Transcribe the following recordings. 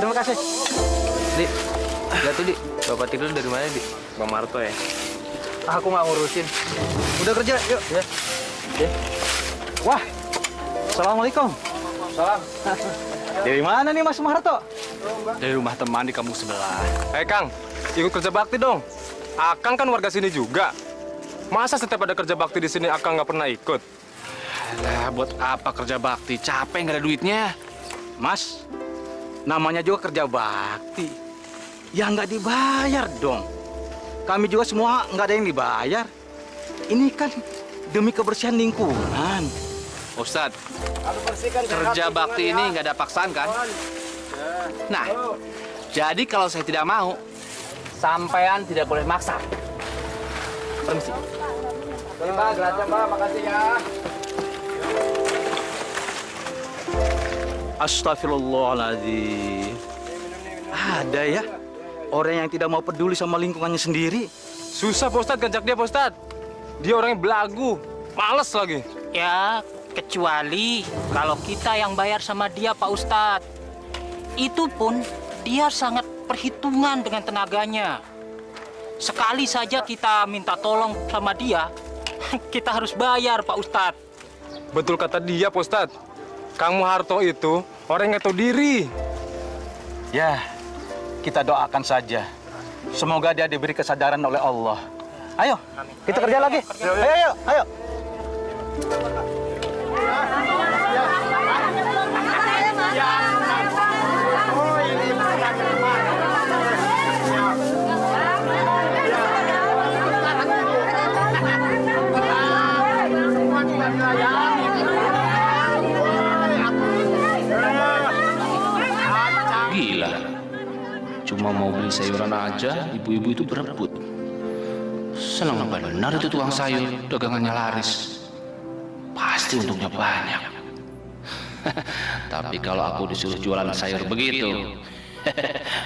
Terima kasih. Di, lihat tuh, Di. Bapak tidur dari mana, Di? Bang Marto ya? Aku nggak ngurusin. Udah kerja, yuk. Ya. Oke. Wah, assalamualaikum. Salam. Dari mana nih Mas Marto? Dari rumah teman di kampung sebelah. Kang, ikut kerja bakti dong. Akang kan warga sini juga. Masa setiap ada kerja bakti di sini Akang nggak pernah ikut? Alah, buat apa kerja bakti? Capek nggak ada duitnya. Mas, namanya juga kerja bakti. Ya nggak dibayar dong. Kami juga semua nggak ada yang dibayar. Ini kan demi kebersihan lingkungan. Ustadz, kerja bakti ini nggak ada paksaan kan? Nah, jadi kalau saya tidak mau, sampean tidak boleh maksa. Permisi. Oke, Mbak, gracias, Mbak. Makasih ya. Astagfirullahaladzim. Ada ya orang yang tidak mau peduli sama lingkungannya sendiri. Susah, Pak Ustadz, ngajak dia, Pak Ustadz. Dia orangnya belagu, males lagi. Ya, kecuali kalau kita yang bayar sama dia, Pak Ustadz. Itu pun dia sangat perhitungan dengan tenaganya. Sekali saja kita minta tolong sama dia, kita harus bayar, Pak Ustadz. Betul kata dia, Pak Ustadz. Kang Muharto itu orang yang tahu diri. Ya, kita doakan saja. Semoga dia diberi kesadaran oleh Allah. Ayo, kita kerja lagi. Ayo, ayo. Gila. Cuma mau beli sayuran aja, ibu-ibu itu berebut. Senang benar itu tukang sayur, dagangannya laris. Pasti untungnya banyak. Tapi kalau aku disuruh jualan sayur begitu,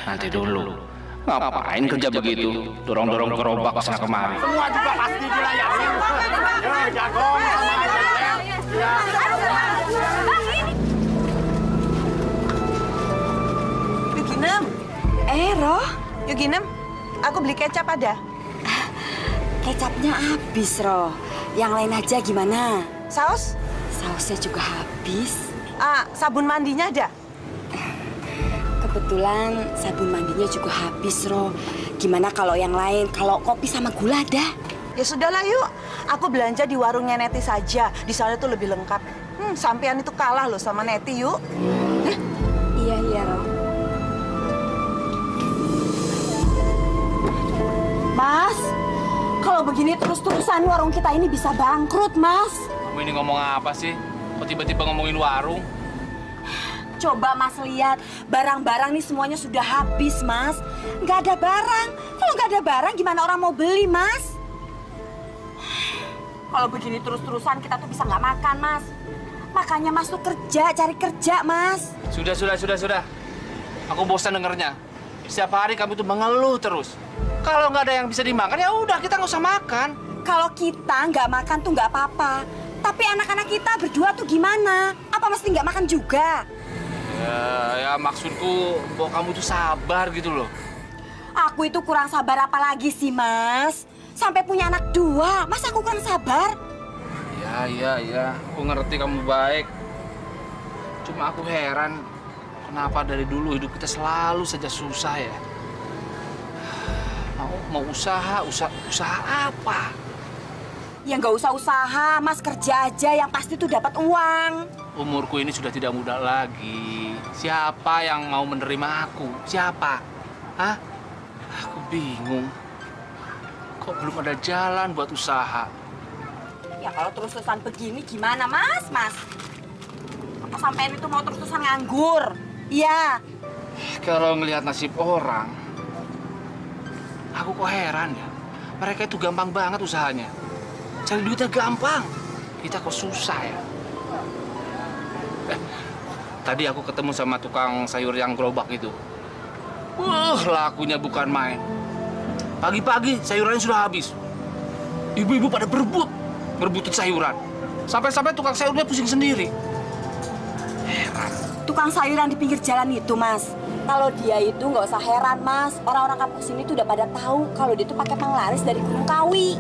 nanti dulu. Ngapain kerja begitu? Dorong-dorong gerobak sana kemari. Semua juga pasti dilayani. Ya, jagung sama aja. Yuginem, Roh, Yuginem, aku beli kecap ada. Kecapnya habis, Roh. Yang lain aja gimana? Saus? Sausnya juga habis. Sabun mandinya ada? Kebetulan sabun mandinya juga habis, Roh. Gimana kalau yang lain? Kalau kopi sama gula ada? Ya sudahlah, yuk. Aku belanja di warungnya Neti saja. Di sana tuh lebih lengkap. Sampean itu kalah loh sama Neti, yuk. Iya, Roh. Mas, kalau begini terus-terusan warung kita ini bisa bangkrut, Mas. Kamu ini ngomong apa sih? Kok tiba-tiba ngomongin warung? Coba Mas lihat, barang-barang nih semuanya sudah habis, Mas. Nggak ada barang. Kalau nggak ada barang, gimana orang mau beli, Mas? Kalau begini terus-terusan, kita tuh bisa nggak makan, Mas. Makanya Mas tuh kerja, cari kerja, Mas. Sudah. Aku bosan dengernya. Setiap hari kamu tuh mengeluh terus. Kalau nggak ada yang bisa dimakan, ya udah kita nggak usah makan. Kalau kita nggak makan tuh nggak apa-apa. Tapi anak-anak kita berdua tuh gimana? Apa mesti nggak makan juga? Ya maksudku bahwa kamu tuh sabar gitu loh. Aku itu kurang sabar apa lagi sih, Mas? Sampai punya anak 2, masa aku kurang sabar? Iya. Aku ngerti kamu baik. Cuma aku heran, kenapa dari dulu hidup kita selalu saja susah ya? Mau usaha apa? Ya nggak usah usaha, Mas kerja aja yang pasti tuh dapat uang. Umurku ini sudah tidak muda lagi. Siapa yang mau menerima aku? Siapa? Hah? Aku bingung. Kok belum ada jalan buat usaha? Ya kalau terus-terusan begini gimana, Mas? Apa sampean itu mau terus-terusan nganggur? Iya. Kalau ngelihat nasib orang, aku kok heran ya. Mereka itu gampang banget usahanya. Cari duitnya gampang. Kita kok susah ya. Tadi aku ketemu sama tukang sayur yang gerobak itu. Lakunya bukan main. Pagi-pagi sayurannya sudah habis. Ibu-ibu pada berebutin sayuran. Sampai-sampai tukang sayurnya pusing sendiri. Heran. Tukang sayuran di pinggir jalan itu, Mas. Kalau dia itu nggak usah heran, Mas. Orang-orang kampung sini tuh udah pada tahu kalau dia tuh pakai penglaris dari Gunung Kawi.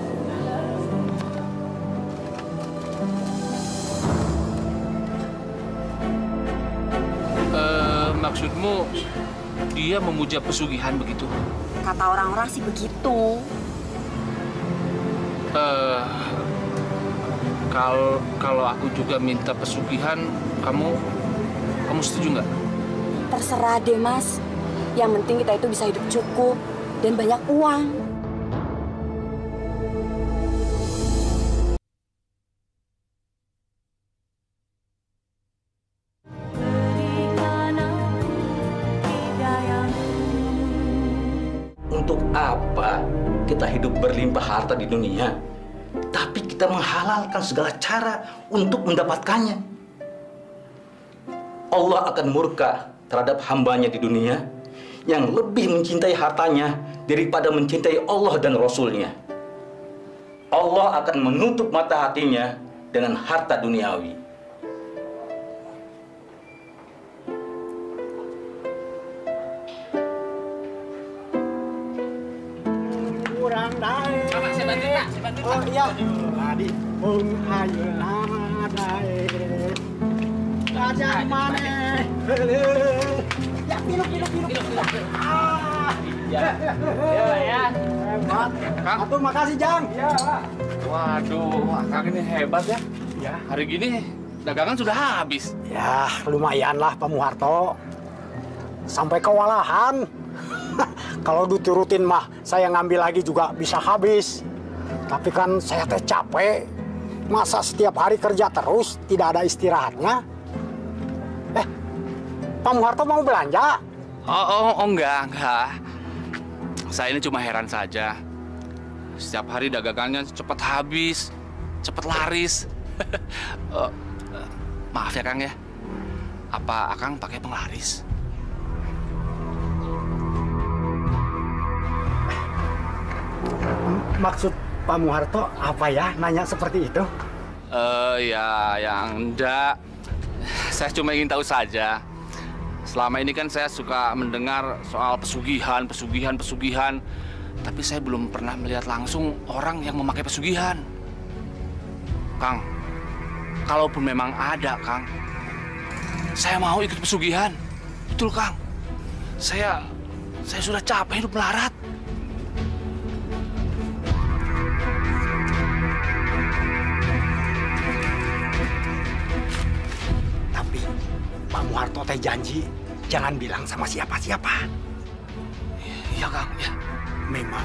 Maksudmu dia memuja pesugihan begitu? Kata orang-orang sih begitu. Kalau aku juga minta pesugihan, kamu setuju nggak? Terserah deh, Mas. Yang penting kita itu bisa hidup cukup dan banyak uang. Untuk apa kita hidup berlimpah harta di dunia, tapi kita menghalalkan segala cara untuk mendapatkannya? Allah akan murka terhadap hambanya di dunia yang lebih mencintai hartanya daripada mencintai Allah dan Rasulnya. Allah akan menutup mata hatinya dengan harta duniawi. Pak, saya bantu, Pak. Saya bantu, Pak. Oh iya. Tadi ayeuna dae. Raja mana? Ya, piluk. Ya. Hebat. Kang. Atur makasih, Jang. Iya, Pak. Waduh, Kang ini hebat ya. Ya. Hari gini dagangan sudah habis. Ya, lumayan lah Pak Muharto. Sampai kewalahan. Kalau diturutin mah, saya ngambil lagi juga bisa habis. Tapi kan saya teh capek. Masa setiap hari kerja terus, tidak ada istirahatnya? Pak Muharto mau belanja? Oh, enggak. Saya ini cuma heran saja. Setiap hari dagangannya cepat habis, cepat laris. Maaf ya, Kang ya. Apa Akang pakai penglaris? Maksud Pak Muharto apa ya nanya seperti itu? Ya, yang enggak. Saya cuma ingin tahu saja. Selama ini kan saya suka mendengar soal pesugihan. Tapi saya belum pernah melihat langsung orang yang memakai pesugihan. Kang, kalaupun memang ada, Kang, saya mau ikut pesugihan. Betul, Kang. Saya sudah capek hidup melarat. Tapi Pak Muharto teh janji jangan bilang sama siapa-siapa. Iya, Kang, ya. Memang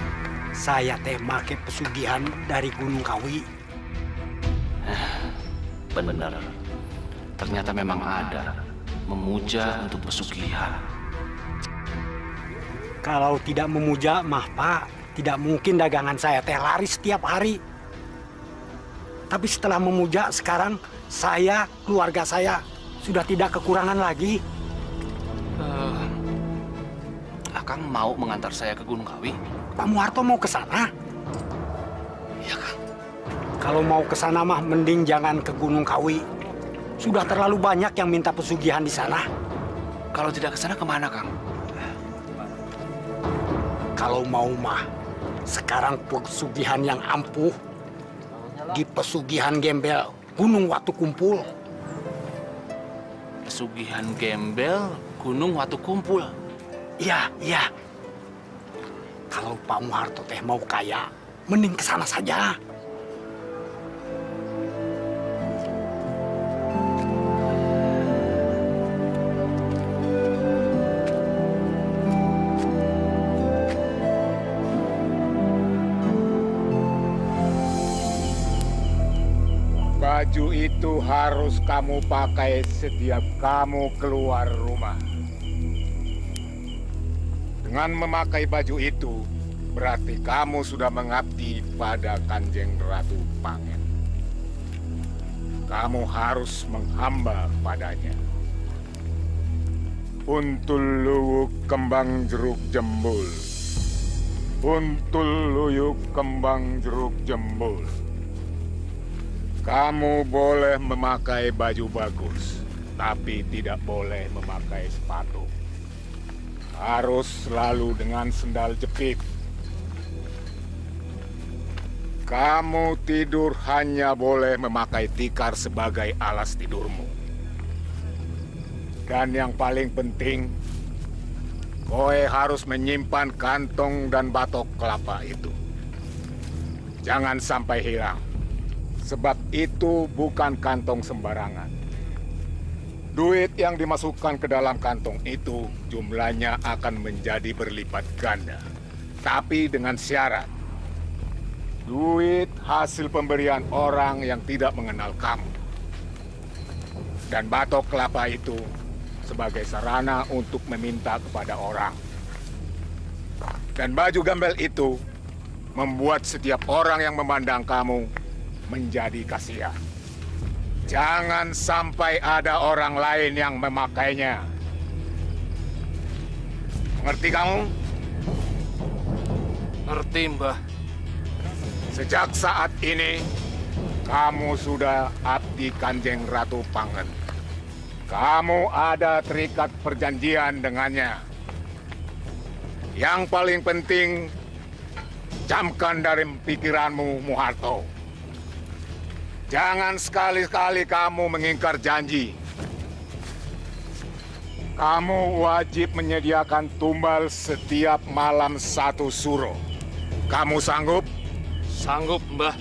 saya teh make pesugihan dari Gunung Kawi. Benar. Ternyata memang ada memuja untuk pesugihan. Kalau tidak memuja mah Pak, tidak mungkin dagangan saya teh laris setiap hari. Tapi setelah memuja sekarang saya, keluarga saya sudah tidak kekurangan lagi. Akang mau mengantar saya ke Gunung Kawi? Pak Muharto mau ke sana? Iya, Kang. Kalau mau ke sana mah mending jangan ke Gunung Kawi. Sudah terlalu banyak yang minta pesugihan di sana. Kalau tidak ke sana kemana, Kang? Kalau mau mah, sekarang pesugihan yang ampuh di pesugihan gembel Gunung Watu Kumpul. Pesugihan gembel Gunung Watu Kumpul. Iya. Kalau Pak Muharto teh mau kaya, mending ke sana saja. Baju itu harus kamu pakai setiap kamu keluar rumah. Dengan memakai baju itu, berarti kamu sudah mengabdi pada Kanjeng Ratu Pangen. Kamu harus menghamba padanya. Untul luwuk kembang jeruk jembul. Untul luyuk kembang jeruk jembul. Kamu boleh memakai baju bagus, tapi tidak boleh memakai sepatu. Harus selalu dengan sendal jepit. Kamu tidur hanya boleh memakai tikar sebagai alas tidurmu. Dan yang paling penting, kowe harus menyimpan kantong dan batok kelapa itu. Jangan sampai hilang, sebab itu bukan kantong sembarangan. Duit yang dimasukkan ke dalam kantong itu jumlahnya akan menjadi berlipat ganda. Tapi dengan syarat, duit hasil pemberian orang yang tidak mengenal kamu. Dan batok kelapa itu sebagai sarana untuk meminta kepada orang. Dan baju gembel itu membuat setiap orang yang memandang kamu menjadi kasihan. Jangan sampai ada orang lain yang memakainya. Mengerti kamu? Ngerti, Mbah. Sejak saat ini, kamu sudah abdi Kanjeng Ratu Pangen. Kamu ada terikat perjanjian dengannya. Yang paling penting, camkan dari pikiranmu, Muharto. Jangan sekali-kali kamu mengingkar janji. Kamu wajib menyediakan tumbal setiap malam 1 suro. Kamu sanggup? Sanggup, Mbah.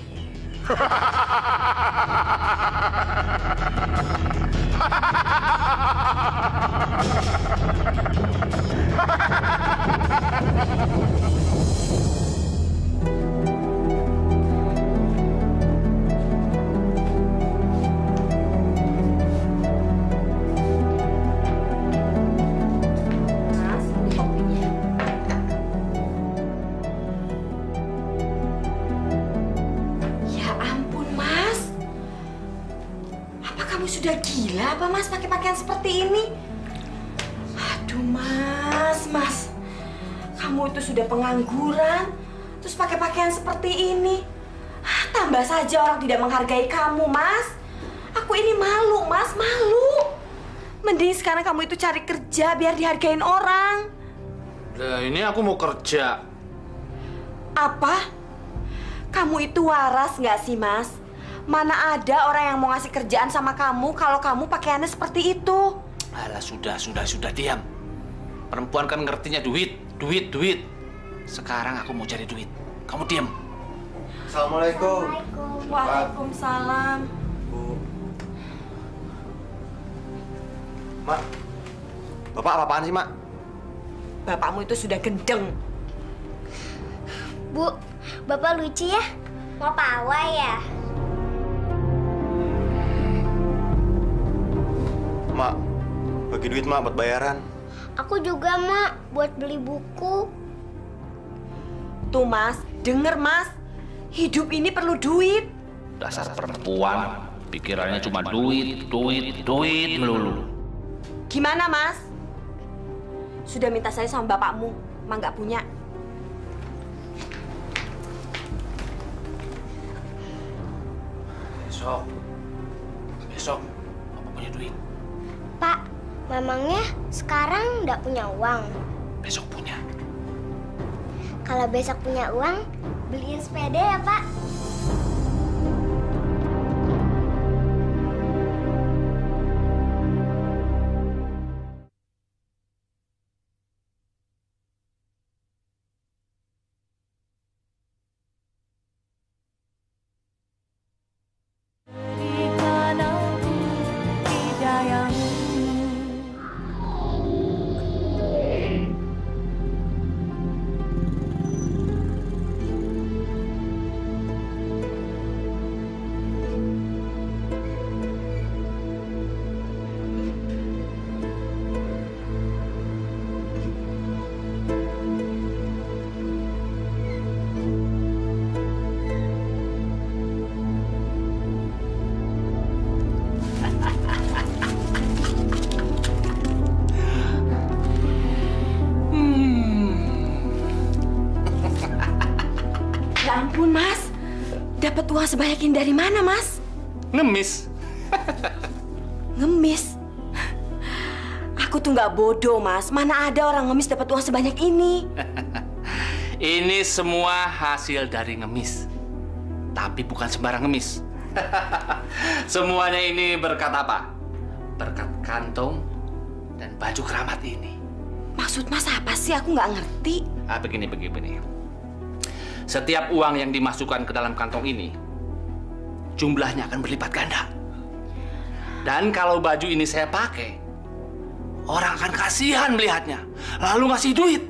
Sudah gila apa Mas pakai pakaian seperti ini? Aduh Mas. Kamu itu sudah pengangguran, terus pakai pakaian seperti ini. Tambah saja orang tidak menghargai kamu, Mas. Aku ini malu, Mas, malu. Mending sekarang kamu itu cari kerja biar dihargain orang. Nah, ini aku mau kerja. Apa? Kamu itu waras nggak sih, Mas? Mana ada orang yang mau ngasih kerjaan sama kamu kalau kamu pakaiannya seperti itu? Alah, sudah, diam. Perempuan kan ngertinya duit. Sekarang aku mau cari duit. Kamu diam. Assalamualaikum. Waalaikumsalam. Bu. Mak, Bapak apa-apaan sih, Mak? Bapakmu itu sudah gendeng. Bu, Bapak lucu ya? Mau pawai ya? Mak, bagi duit, Mak, buat bayaran. Aku juga, Mak, buat beli buku. Tuh, Mas, denger, Mas. Hidup ini perlu duit. Dasar perempuan, pikirannya cuma duit melulu. Gimana, Mas? Sudah minta saya sama bapakmu, emang nggak punya. Besok, Papa punya duit. Pak, memangnya sekarang nggak punya uang? Besok punya. Kalau besok punya uang, beliin sepeda ya, Pak. dapat uang sebanyak ini dari mana, Mas? Ngemis. Ngemis? Aku tuh nggak bodoh, Mas. Mana ada orang ngemis dapat uang sebanyak ini? Ini semua hasil dari ngemis. Tapi bukan sembarang ngemis. Semuanya ini berkat apa? Berkat kantong dan baju keramat ini. Maksud Mas apa sih? Aku nggak ngerti. Begini. Setiap uang yang dimasukkan ke dalam kantong ini, jumlahnya akan berlipat ganda. Dan kalau baju ini saya pakai, orang akan kasihan melihatnya, lalu ngasih duit.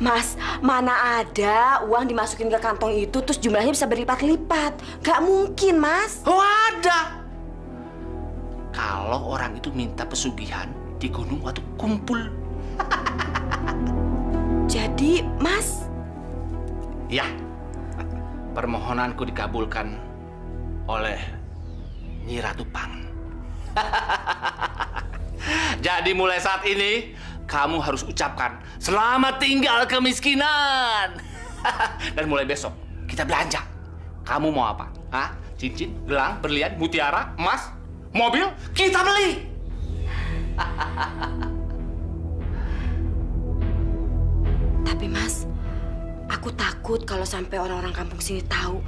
Mas, mana ada uang dimasukin ke kantong itu terus jumlahnya bisa berlipat-lipat? Gak mungkin, Mas. Oh, ada. Kalau orang itu minta pesugihan di gunung waktu kumpul. Jadi, Mas? Ya, permohonanku dikabulkan oleh Nyi Ratu Pangan. Jadi mulai saat ini, kamu harus ucapkan selamat tinggal kemiskinan. Dan mulai besok kita belanja. Kamu mau apa? Hah? Cincin, gelang, berlian, mutiara, emas, mobil? Kita beli. Tapi Mas, aku takut kalau sampai orang-orang kampung sini tahu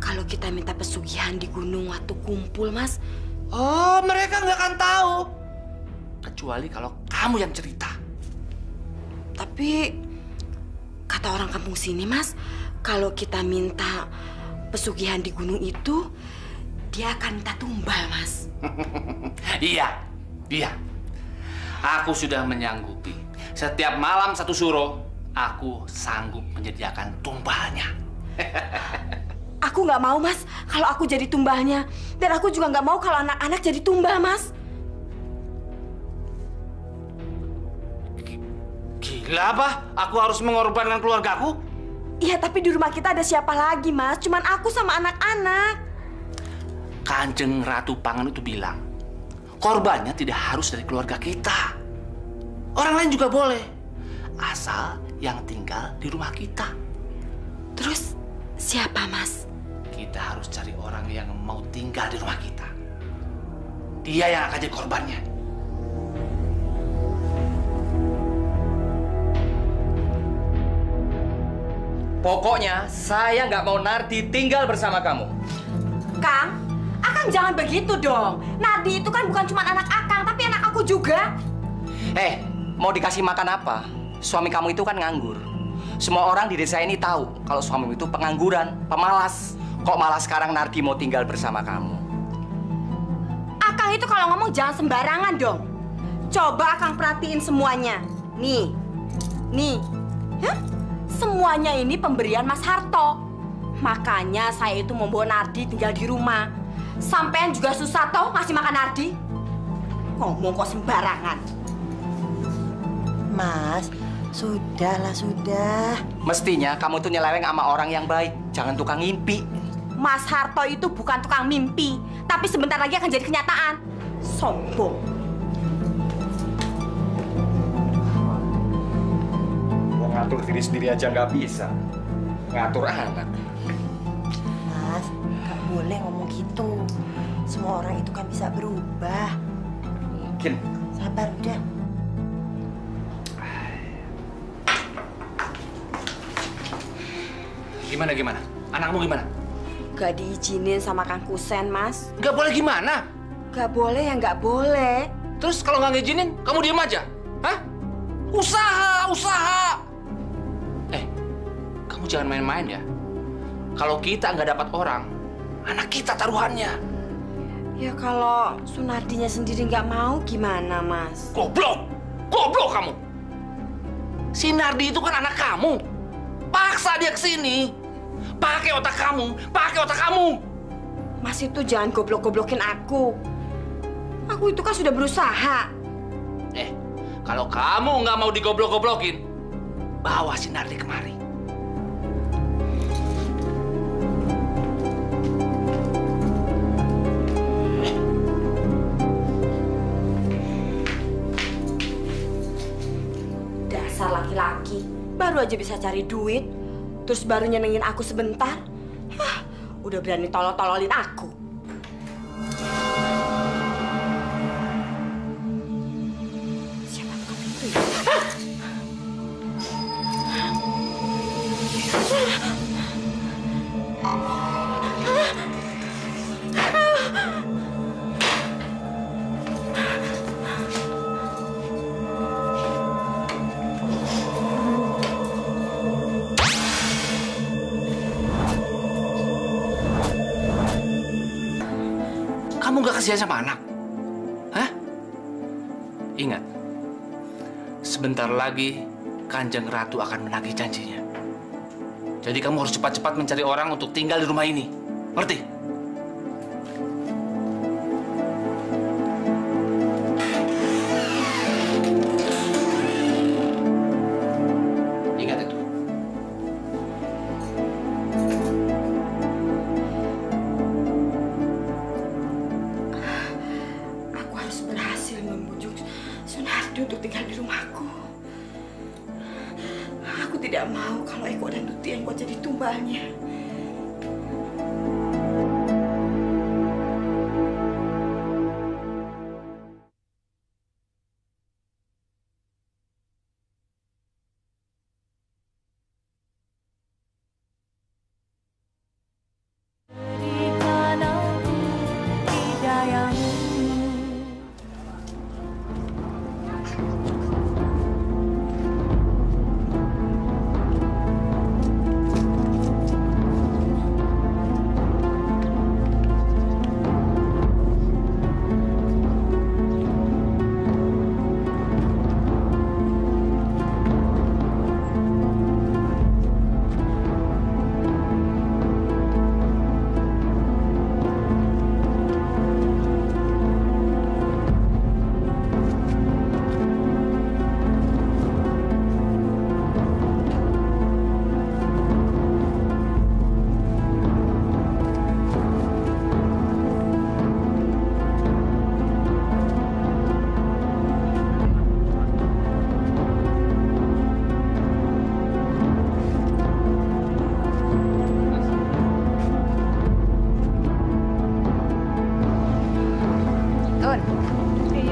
kalau kita minta pesugihan di gunung waktu kumpul, Mas. Oh, mereka nggak akan tahu. Kecuali kalau kamu yang cerita. Tapi kata orang kampung sini, Mas, kalau kita minta pesugihan di gunung itu, dia akan minta tumbal, Mas. Iya. Aku sudah menyanggupi. Setiap malam satu suro, aku sanggup menyediakan tumbalnya. Aku nggak mau, Mas, kalau aku jadi tumbalnya. Dan aku juga nggak mau kalau anak-anak jadi tumbal, Mas. Gila apa? Aku harus mengorbankan keluargaku? Iya, tapi di rumah kita ada siapa lagi, Mas? Cuman aku sama anak-anak. Kanjeng Ratu Pangan itu bilang, korbannya tidak harus dari keluarga kita. Orang lain juga boleh. Asal yang tinggal di rumah kita. Terus siapa, Mas? Kita harus cari orang yang mau tinggal di rumah kita. Dia yang akan jadi korbannya. Pokoknya saya nggak mau Nardi tinggal bersama kamu. Kang, Akang jangan begitu dong. Nardi itu kan bukan cuma anak Akang, tapi anak aku juga. Mau dikasih makan apa? Suami kamu itu kan nganggur. Semua orang di desa ini tahu kalau suamimu itu pengangguran, pemalas. Kok malah sekarang Nardi mau tinggal bersama kamu? Akang itu kalau ngomong jangan sembarangan dong. Coba Akang perhatiin semuanya. Nih. Hah? Semuanya ini pemberian Mas Harto. Makanya saya itu membawa Nardi tinggal di rumah. Sampean juga susah toh ngasih makan Nardi. Ngomong kok sembarangan. Mas, sudah. Mestinya kamu tuh nyeleweng sama orang yang baik, jangan tukang ngimpi. Mas Harto itu bukan tukang mimpi, tapi sebentar lagi akan jadi kenyataan. Sombong. Mau ngatur diri sendiri aja nggak bisa. Ngatur anak. Mas, nggak boleh ngomong gitu. Semua orang itu kan bisa berubah. Mungkin. Sabar, udah. Gimana? Anakmu gimana? Gak diizinin sama Kang Kusen, Mas. Gak boleh gimana? Gak boleh ya nggak boleh. Terus kalau nggak ngizinin, kamu diem aja? Hah? Usaha! Kamu jangan main-main ya. Kalau kita nggak dapat orang, anak kita taruhannya. Ya kalau Sunardinya sendiri nggak mau gimana, Mas? Goblok kamu. Si Nardi itu kan anak kamu. Paksa dia kesini. Pakai otak kamu. Mas itu jangan goblok-goblokin aku. Aku itu kan sudah berusaha. Kalau kamu nggak mau digoblok-goblokin, bawa si Nardi kemari. Dasar laki-laki, baru aja bisa cari duit, terus baru nyenengin aku sebentar. Hah, udah berani tolol-tololin aku. Siapa buka pintu ya? Kamu gak kasihan sama anak? Hah? Ingat, sebentar lagi Kanjeng Ratu akan menagih janjinya. Jadi kamu harus cepat-cepat mencari orang untuk tinggal di rumah ini. Ngerti? Ingat itu. Aku harus berhasil membujuk Sunardi untuk tinggal di rumahku. Aku tidak mau kalau Eko dan Tuti yang buat jadi tumbalnya.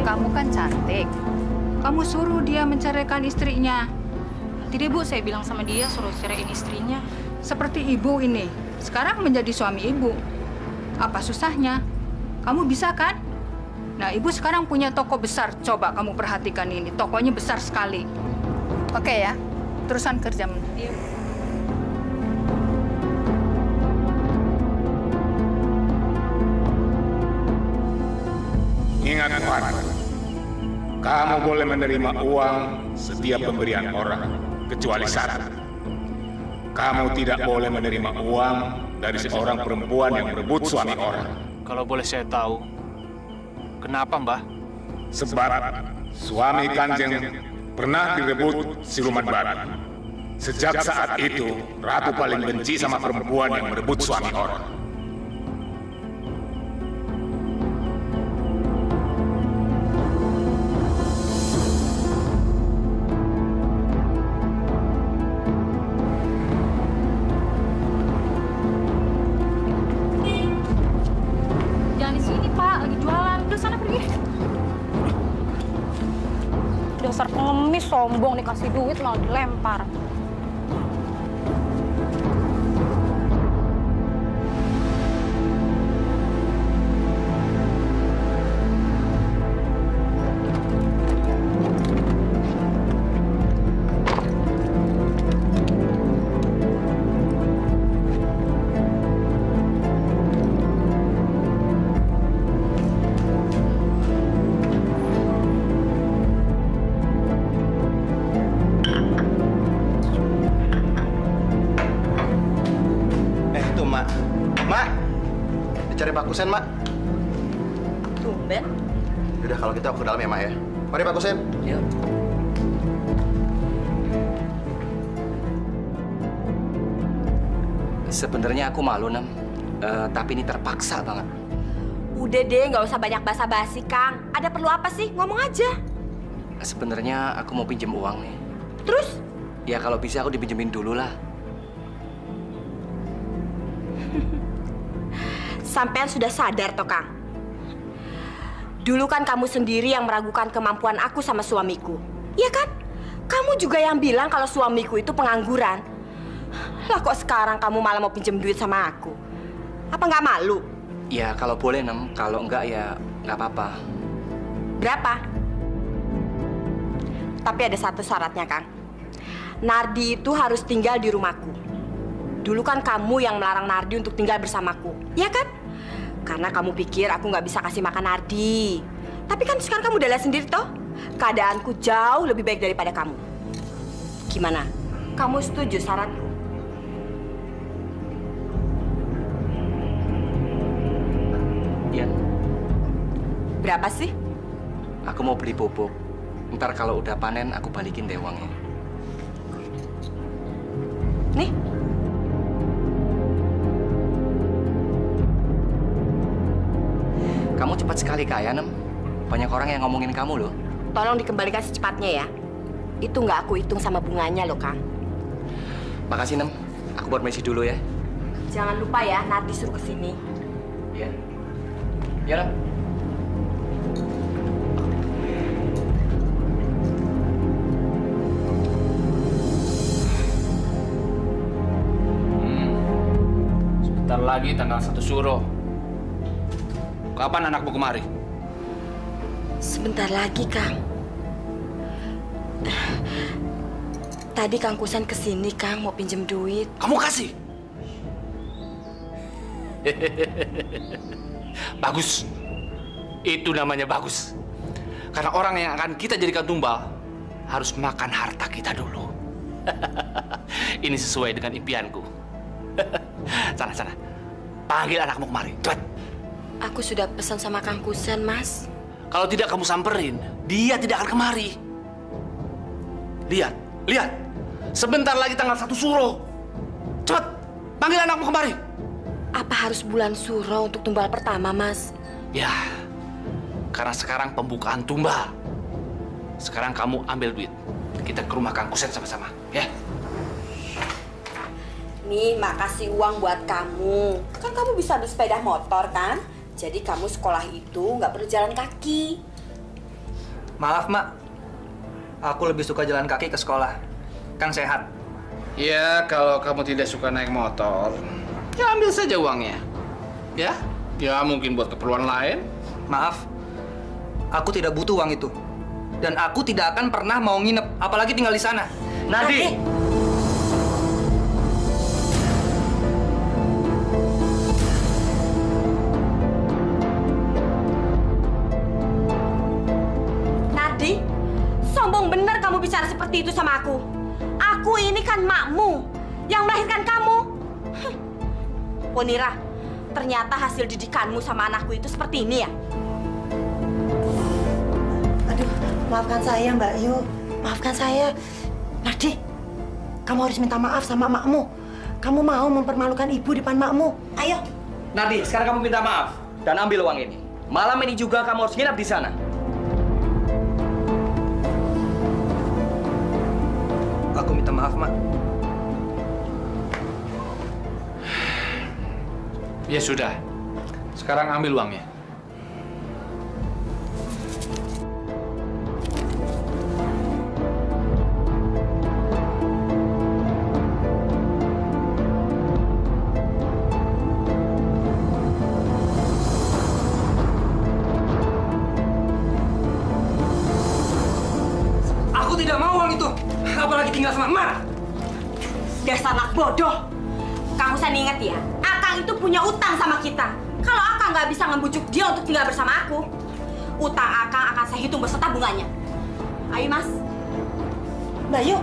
Kamu kan cantik. Kamu suruh dia menceraikan istrinya. Tidak, Bu, saya bilang sama dia suruh ceraiin istrinya. Seperti ibu ini, sekarang menjadi suami ibu. Apa susahnya? Kamu bisa kan? Nah, ibu sekarang punya toko besar. Coba kamu perhatikan ini, tokonya besar sekali. Oke ya, terusan kerja. Iya. Ingat, Tuhan, kamu boleh menerima uang setiap pemberian orang, kecuali satu. Kamu tidak boleh menerima uang dari seorang perempuan yang merebut suami orang. Kalau boleh saya tahu, kenapa, Mbah? Sebab suami Kanjeng pernah direbut siluman babi. Sejak saat itu, Ratu paling benci sama perempuan yang merebut suami orang. Jangan di sini, Pak. Lagi jualan. Udah sana pergi. Dasar pengemis sombong, dikasih duit malah dilempar. Dicari Pak Kusen, Mak. Tumben. Udah, kalau gitu aku ke dalam ya, Mak ya. Mari Pak Kusen. Yuk. Sebenarnya aku malu, Nam. Tapi ini terpaksa banget. Udah deh, nggak usah banyak basa-basi, Kang. Ada perlu apa sih? Ngomong aja. Sebenarnya aku mau pinjem uang nih. Terus? Ya kalau bisa aku dipinjemin dulu lah. Sampean sudah sadar toh, Kang? Dulu kan kamu sendiri yang meragukan kemampuan aku sama suamiku. Iya kan? Kamu juga yang bilang kalau suamiku itu pengangguran. Lah kok sekarang kamu malah mau pinjam duit sama aku? Apa nggak malu? Ya kalau boleh, Nem. Kalau enggak ya nggak apa-apa. Berapa? Tapi ada satu syaratnya, Kang. Nardi itu harus tinggal di rumahku. Dulu kan kamu yang melarang Nardi untuk tinggal bersamaku, ya kan? Karena kamu pikir aku nggak bisa kasih makan Nardi. Tapi kan sekarang kamu udah lihat sendiri toh, keadaanku jauh lebih baik daripada kamu. Gimana? Kamu setuju syaratku? Iya. Berapa sih? Aku mau beli pupuk. Ntar kalau udah panen, aku balikin deh uangnya. Nih. Kamu cepat sekali kaya, Nem. Banyak orang yang ngomongin kamu loh. Tolong dikembalikan secepatnya ya. Itu nggak aku hitung sama bunganya loh, Kang. Makasih, Nem. Aku buat mesi dulu ya. Jangan lupa ya, Nardi suruh kesini. Iya. Iya, Nem. Sebentar lagi tanggal 1 Suro. Kapan anakmu kemari? Sebentar lagi, Kang. Tadi Kang Kusen kesini, Kang, mau pinjem duit. Kamu kasih? Bagus. Itu namanya bagus. Karena orang yang akan kita jadikan tumbal harus makan harta kita dulu. Ini sesuai dengan impianku. Sana. Panggil anakmu kemari, cepat. Aku sudah pesan sama Kang Kusen, Mas. Kalau tidak kamu samperin, dia tidak akan kemari. Lihat. Sebentar lagi tanggal 1 Suro. Cepat, panggil anakmu kemari. Apa harus bulan Suro untuk tumbal pertama, Mas? Ya, karena sekarang pembukaan tumbal. Sekarang kamu ambil duit. Kita ke rumah Kang Kusen sama-sama, ya. Nih, makasih uang buat kamu. Kan kamu bisa bersepeda motor, kan? Jadi kamu sekolah itu nggak perlu jalan kaki. Maaf, Mak. Aku lebih suka jalan kaki ke sekolah. Kan sehat. Ya, kalau kamu tidak suka naik motor, ya ambil saja uangnya. Ya mungkin buat keperluan lain. Maaf, aku tidak butuh uang itu. Dan aku tidak akan pernah mau nginep, apalagi tinggal di sana. Nardi! Nardi, sombong bener kamu bicara seperti itu sama aku. Aku ini kan makmu yang melahirkan kamu. Ponira, ternyata hasil didikanmu sama anakku itu seperti ini ya? Aduh, maafkan saya Mbak Yu. Maafkan saya. Nardi, kamu harus minta maaf sama makmu. Kamu mau mempermalukan ibu di depan makmu. Ayo. Nardi, sekarang kamu minta maaf dan ambil uang ini. Malam ini juga kamu harus nginap di sana. Aku minta maaf, Mak. Ya sudah. Sekarang ambil uangnya. Aku tidak mau uang itu. Apalagi tinggal sama Emak. Dasar anak bodoh. Kamu saya ingat ya, Akang itu punya utang sama kita. Kalau Akang nggak bisa ngebujuk dia untuk tinggal bersama aku, utang Akang akan saya hitung beserta bunganya. Ayo, Mas. Mbak Yu.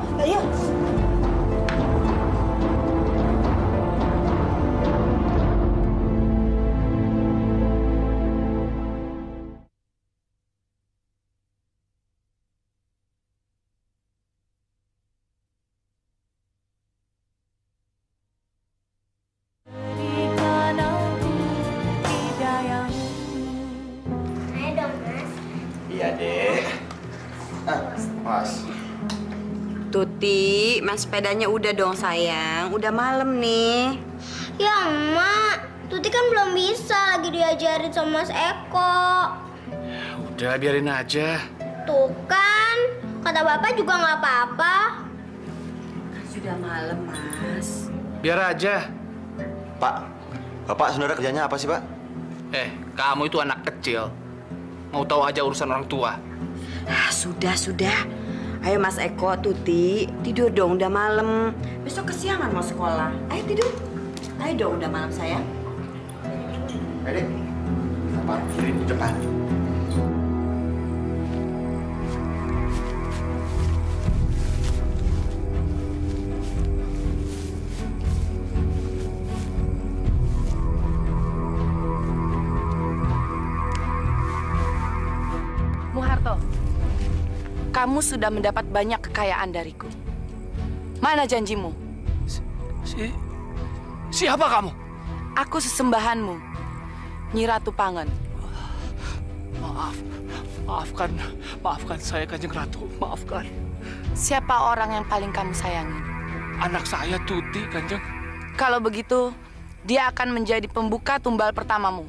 Iya, Dek. Mas. Tuti, mas sepedanya udah dong sayang. Udah malam nih. Ya, Mak. Tuti kan belum bisa, lagi diajarin sama Mas Eko. Udah, biarin aja. Tuh kan, kata Bapak juga nggak apa-apa. Kan sudah malam, Mas. Biar aja. Pak, Bapak sebenarnya kerjanya apa sih, Pak? Kamu itu anak kecil. Mau tahu aja urusan orang tua. Sudah. Ayo Mas Eko, Tuti, tidur dong, udah malam. Besok kesiangan mau sekolah. Ayo tidur. Ayo dong, udah malam sayang. Adik, apa? Cepat. Muharto, kamu sudah mendapat banyak kekayaan dariku. Mana janjimu? Siapa kamu? Aku sesembahanmu, Nyi Ratu Pangen. Maafkan saya Kanjeng Ratu, maafkan. Siapa orang yang paling kamu sayangi? Anak saya Tuti, Kanjeng. Kalau begitu, dia akan menjadi pembuka tumbal pertamamu.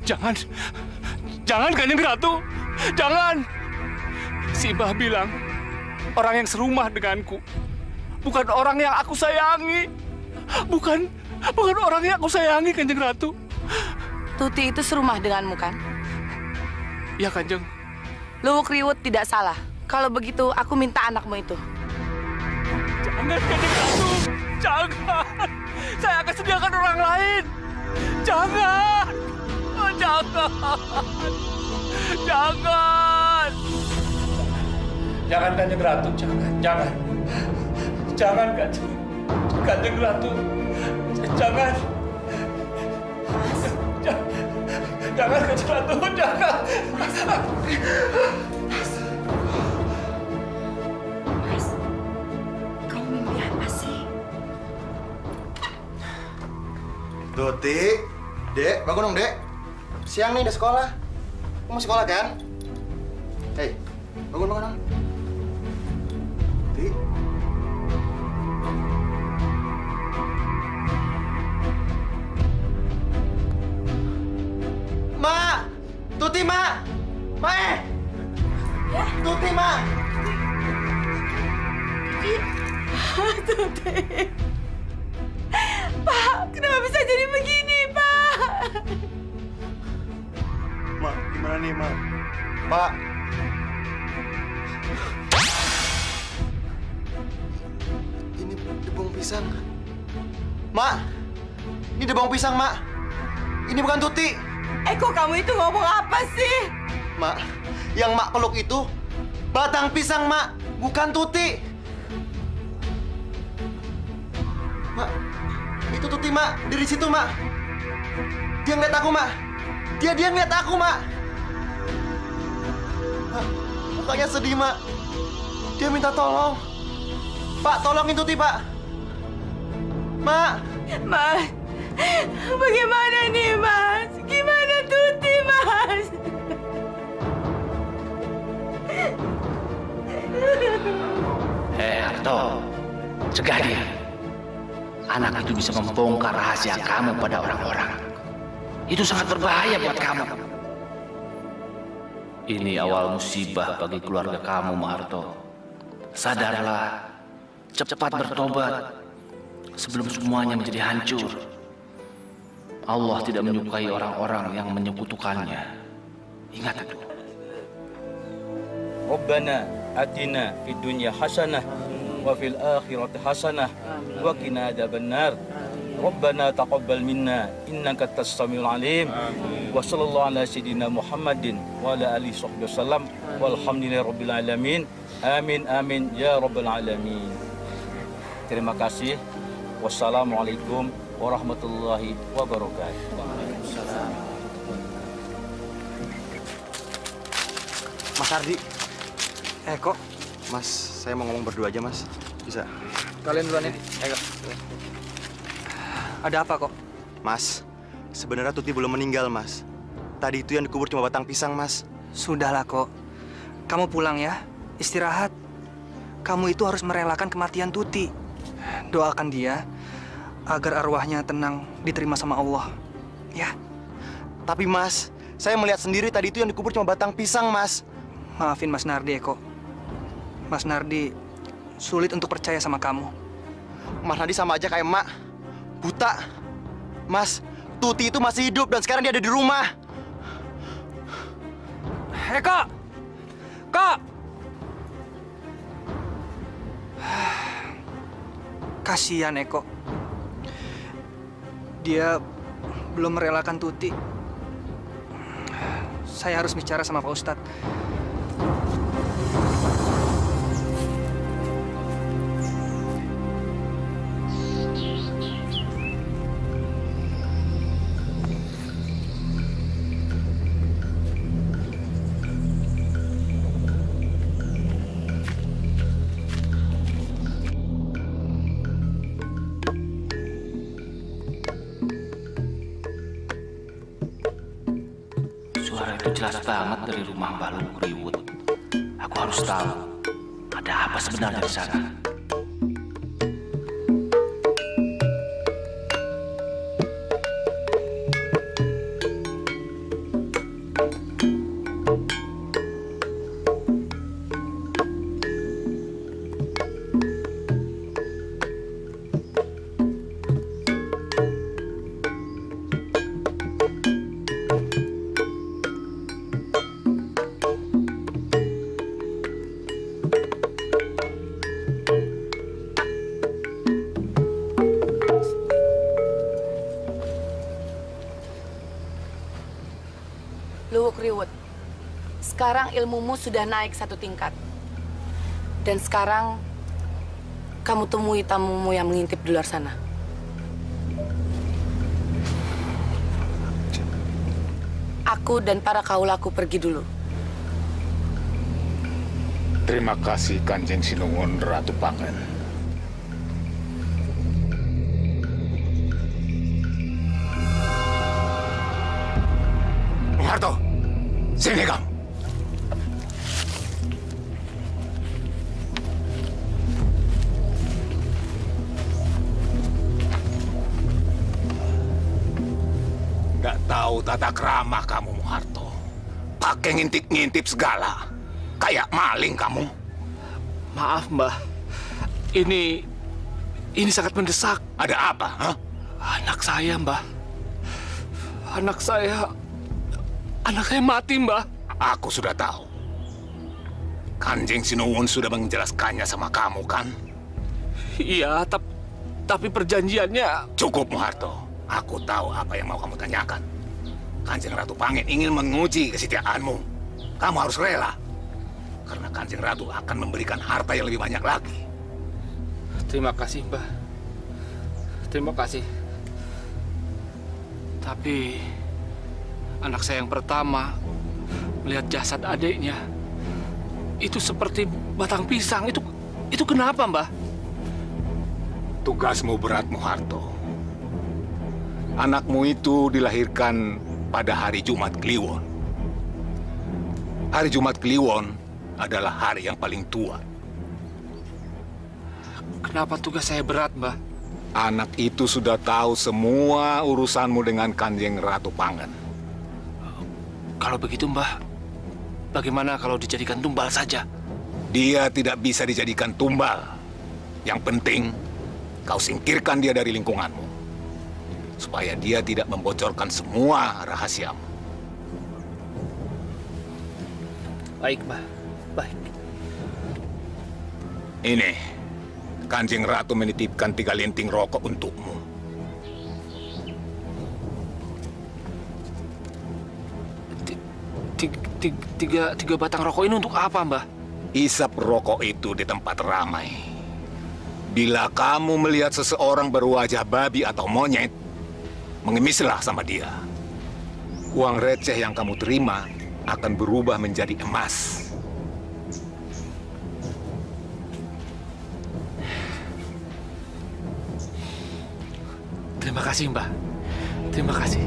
Jangan Kanjeng Ratu, jangan. Si Mbah bilang orang yang serumah denganku bukan orang yang aku sayangi. Bukan orang yang aku sayangi, Kanjeng Ratu. Tuti itu serumah denganmu, kan? Ya, Kanjeng. Luwuk Riwut tidak salah. Kalau begitu, aku minta anakmu itu. Jangan, Kanjeng Ratu. Jangan. Saya akan sediakan orang lain. Jangan. Oh, jangan. Jangan, Kanjeng Ratu. Jangan. Jangan, Kanjeng Ratu. Jangan. Jangan, Kanjeng Ratu. Jangan. Mas, kamu mimpi apa sih? Tuti, Dek, bangun dong, Dek. Siang nih, udah sekolah. Kamu mau sekolah, kan? Hei, bangun. Tuti. Ma! Tuti, Ma! Ma! Tuti, Ma! Tuti. Pak, kenapa bisa jadi begini, Pak? Ma, gimana nih, Ma? Pak! Ini debong pisang. Ma! Ini debong pisang, Ma! Ini bukan Tuti! Kok kamu itu ngomong apa sih? Mak, yang Mak peluk itu batang pisang, Mak, bukan Tuti. Mak, itu Tuti, Mak, dari situ, Mak. Dia ngeliat aku, Mak. Dia ngeliat aku, Mak. Mak, mukanya sedih, Mak. Dia minta tolong. Pak, tolongin Tuti, Pak. Mak. Mas, bagaimana nih, Mas? Gimana Tuti, Mas? Harto, cegah dia. Anak itu bisa membongkar rahasia kamu pada orang-orang. Itu sangat berbahaya buat kamu. Ini awal musibah bagi keluarga kamu, Marto. Sadarlah, cepat bertobat sebelum semuanya menjadi hancur. Allah tidak menyukai orang-orang yang menyekutukannya. Ingat itu. Rabbana atina fid dunya hasanah wa fil akhirati hasanah wa qina adzabannar. Rabbana taqabbal minna innaka antas samiul alim. Wa sallallahu ala sayidina Muhammadin wa ala alihi wasallam walhamdulillahi rabbil alamin. Amin ya rabbal alamin. Terima kasih. Wassalamualaikum warahmatullahi wabarakatuh. Mas Ardi. Kok? Mas, saya mau ngomong berdua aja, Mas. Bisa? Kalian duluan ya. Ayo. Ada apa kok? Mas, sebenarnya Tuti belum meninggal, Mas. Tadi itu yang dikubur cuma batang pisang, Mas. Sudahlah kok. Kamu pulang ya. Istirahat. Kamu itu harus merelakan kematian Tuti. Doakan dia agar arwahnya tenang, diterima sama Allah. Ya. Tapi Mas, saya melihat sendiri tadi itu yang dikubur cuma batang pisang, Mas. Maafin Mas Nardi, Eko. Mas Nardi sulit untuk percaya sama kamu. Mas Nardi sama aja kayak emak, buta. Mas, Tuti itu masih hidup dan sekarang dia ada di rumah. Kak! Kak! Kasihan Eko. Dia belum merelakan Tuti. Saya harus bicara sama Pak Ustadz. Suara itu jelas banget dari rumah Mbak Lulu Kriwut. Aku harus tahu ada apa sebenarnya di sana. Luwuk Riwut, sekarang ilmumu sudah naik 1 tingkat. Dan sekarang, kamu temui tamumu yang mengintip di luar sana. Aku dan para kaulaku pergi dulu. Terima kasih Kanjeng Sinungun Ratu Pangen. Harto, sini kamu. Nggak tahu tata krama kamu, Muharto. Pakai ngintip-ngintip segala. Kayak maling kamu. Maaf, Mbah. Ini sangat mendesak. Ada apa, ha? Anak saya, Mbah. Anak saya mati, Mbah. Aku sudah tahu. Kanjeng Sinuwun sudah menjelaskannya sama kamu, kan? Iya, tapi perjanjiannya... Cukup, Muharto. Aku tahu apa yang mau kamu tanyakan. Kanjeng Ratu Pangen ingin menguji kesetiaanmu. Kamu harus rela. Karena Kanjeng Ratu akan memberikan harta yang lebih banyak lagi. Terima kasih, Mbah. Terima kasih. Tapi... anak saya yang pertama melihat jasad adiknya itu seperti batang pisang. Itu kenapa, Mbah? Tugasmu berat, Muharto. Anakmu itu dilahirkan pada hari Jumat Kliwon. Hari Jumat Kliwon adalah hari yang paling tua. Kenapa tugas saya berat, Mbah? Anak itu sudah tahu semua urusanmu dengan Kanjeng Ratu Pangen. Kalau begitu, Mbah, bagaimana kalau dijadikan tumbal saja? Dia tidak bisa dijadikan tumbal. Yang penting, kau singkirkan dia dari lingkunganmu. Supaya dia tidak membocorkan semua rahasiamu. Baik, Mbah. Baik. Ini, Kanjeng Ratu menitipkan 3 linting rokok untukmu. Tiga batang rokok ini untuk apa, Mbah? Isap rokok itu di tempat ramai. Bila kamu melihat seseorang berwajah babi atau monyet, mengemislah sama dia. Uang receh yang kamu terima akan berubah menjadi emas. Terima kasih, Mbah. Terima kasih.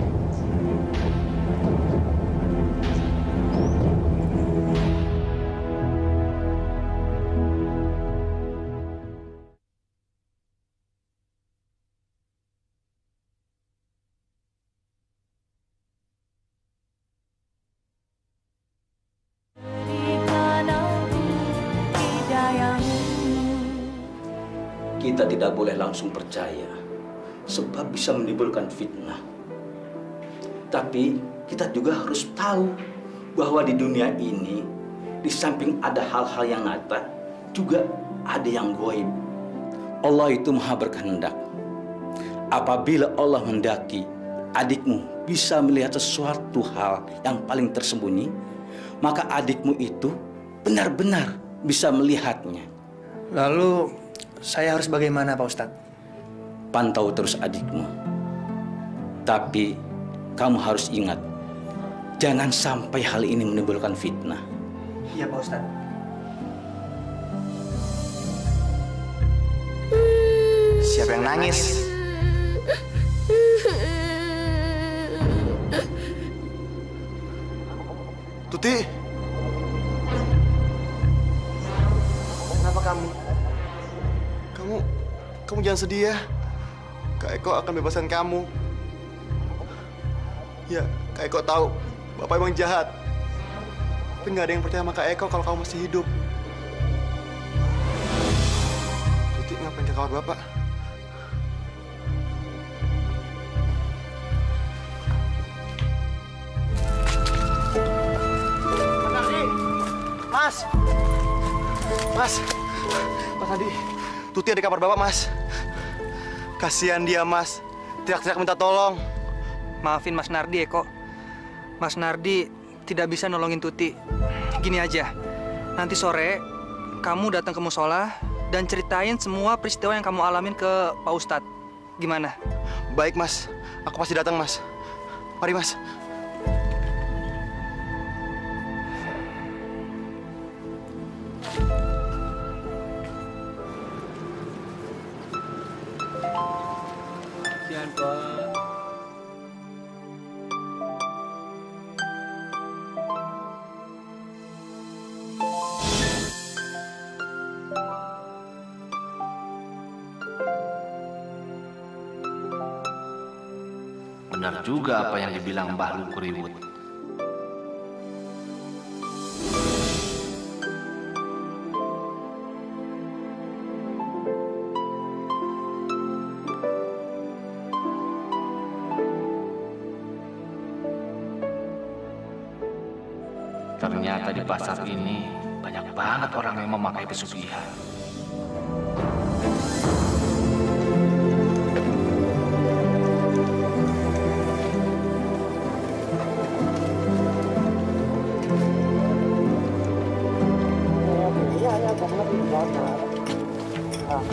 kita tidak boleh langsung percaya, sebab bisa menimbulkan fitnah. Tapi kita juga harus tahu bahwa di dunia ini, di samping ada hal-hal yang nyata, juga ada yang gaib. Allah itu maha berkehendak. Apabila Allah mendaki adikmu bisa melihat sesuatu hal yang paling tersembunyi, maka adikmu itu benar-benar bisa melihatnya. Lalu saya harus bagaimana, Pak Ustadz? Pantau terus adikmu. Tapi kamu harus ingat, jangan sampai hal ini menimbulkan fitnah. Iya, Pak Ustadz. Siapa yang nangis? Tuti. Kenapa kamu? Kamu jangan sedih ya. Kak Eko akan bebaskan kamu. Ya, Kak Eko tahu Bapak emang jahat. Tapi nggak ada yang percaya sama Kak Eko kalau kamu masih hidup. Tuti ngapain ke kamar Bapak? Mas! Mas! Mas Andi, Tuti ada di kamar Bapak, Mas. Kasihan dia, Mas. Teriak-teriak minta tolong. Maafin Mas Nardi, Eko. Mas Nardi tidak bisa nolongin Tuti. Gini aja, nanti sore kamu datang ke musola dan ceritain semua peristiwa yang kamu alamin ke Pak Ustadz. Gimana? Baik, Mas. Aku pasti datang, Mas. Mari, Mas. Kasihan, Pak. Benar juga apa yang dibilang Mbah Lukuriwut. Ternyata di pasar ini banyak banget orang yang memakai pesugihan.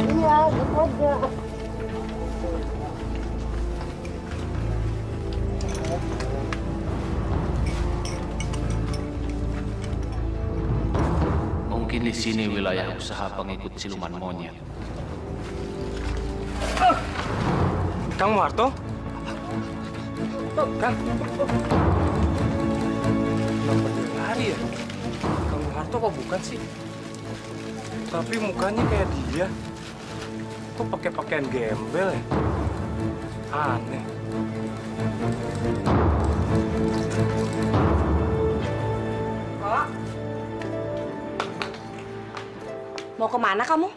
Iya, aja. Mungkin di sini wilayah usaha pengikut siluman monyet. Kang Muharto? Kang? Hari ya? Kang Muharto kok bukan sih? Tapi mukanya kayak dia. Kok pakai pakaian gembel ya? Aneh. Kok? Mau kemana kamu?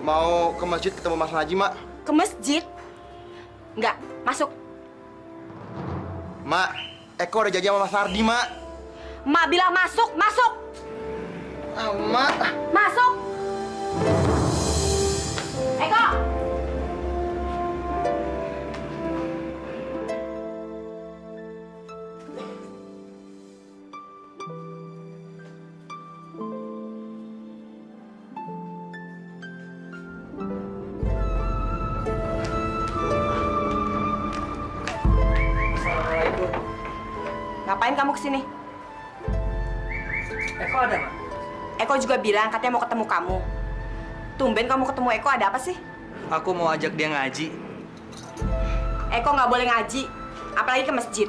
Mau ke masjid ketemu Mas Najim, Mak. Ke masjid? Enggak, masuk. Mak, Eko udah janji sama Mas Nardi, Mak. Mak bilang masuk, masuk. Mak. Masuk. Eko. Ngapain kamu kesini? Eko ada, Mak? Eko juga bilang katanya mau ketemu kamu. Tumben kamu ketemu Eko, ada apa sih? Aku mau ajak dia ngaji. Eko nggak boleh ngaji, apalagi ke masjid.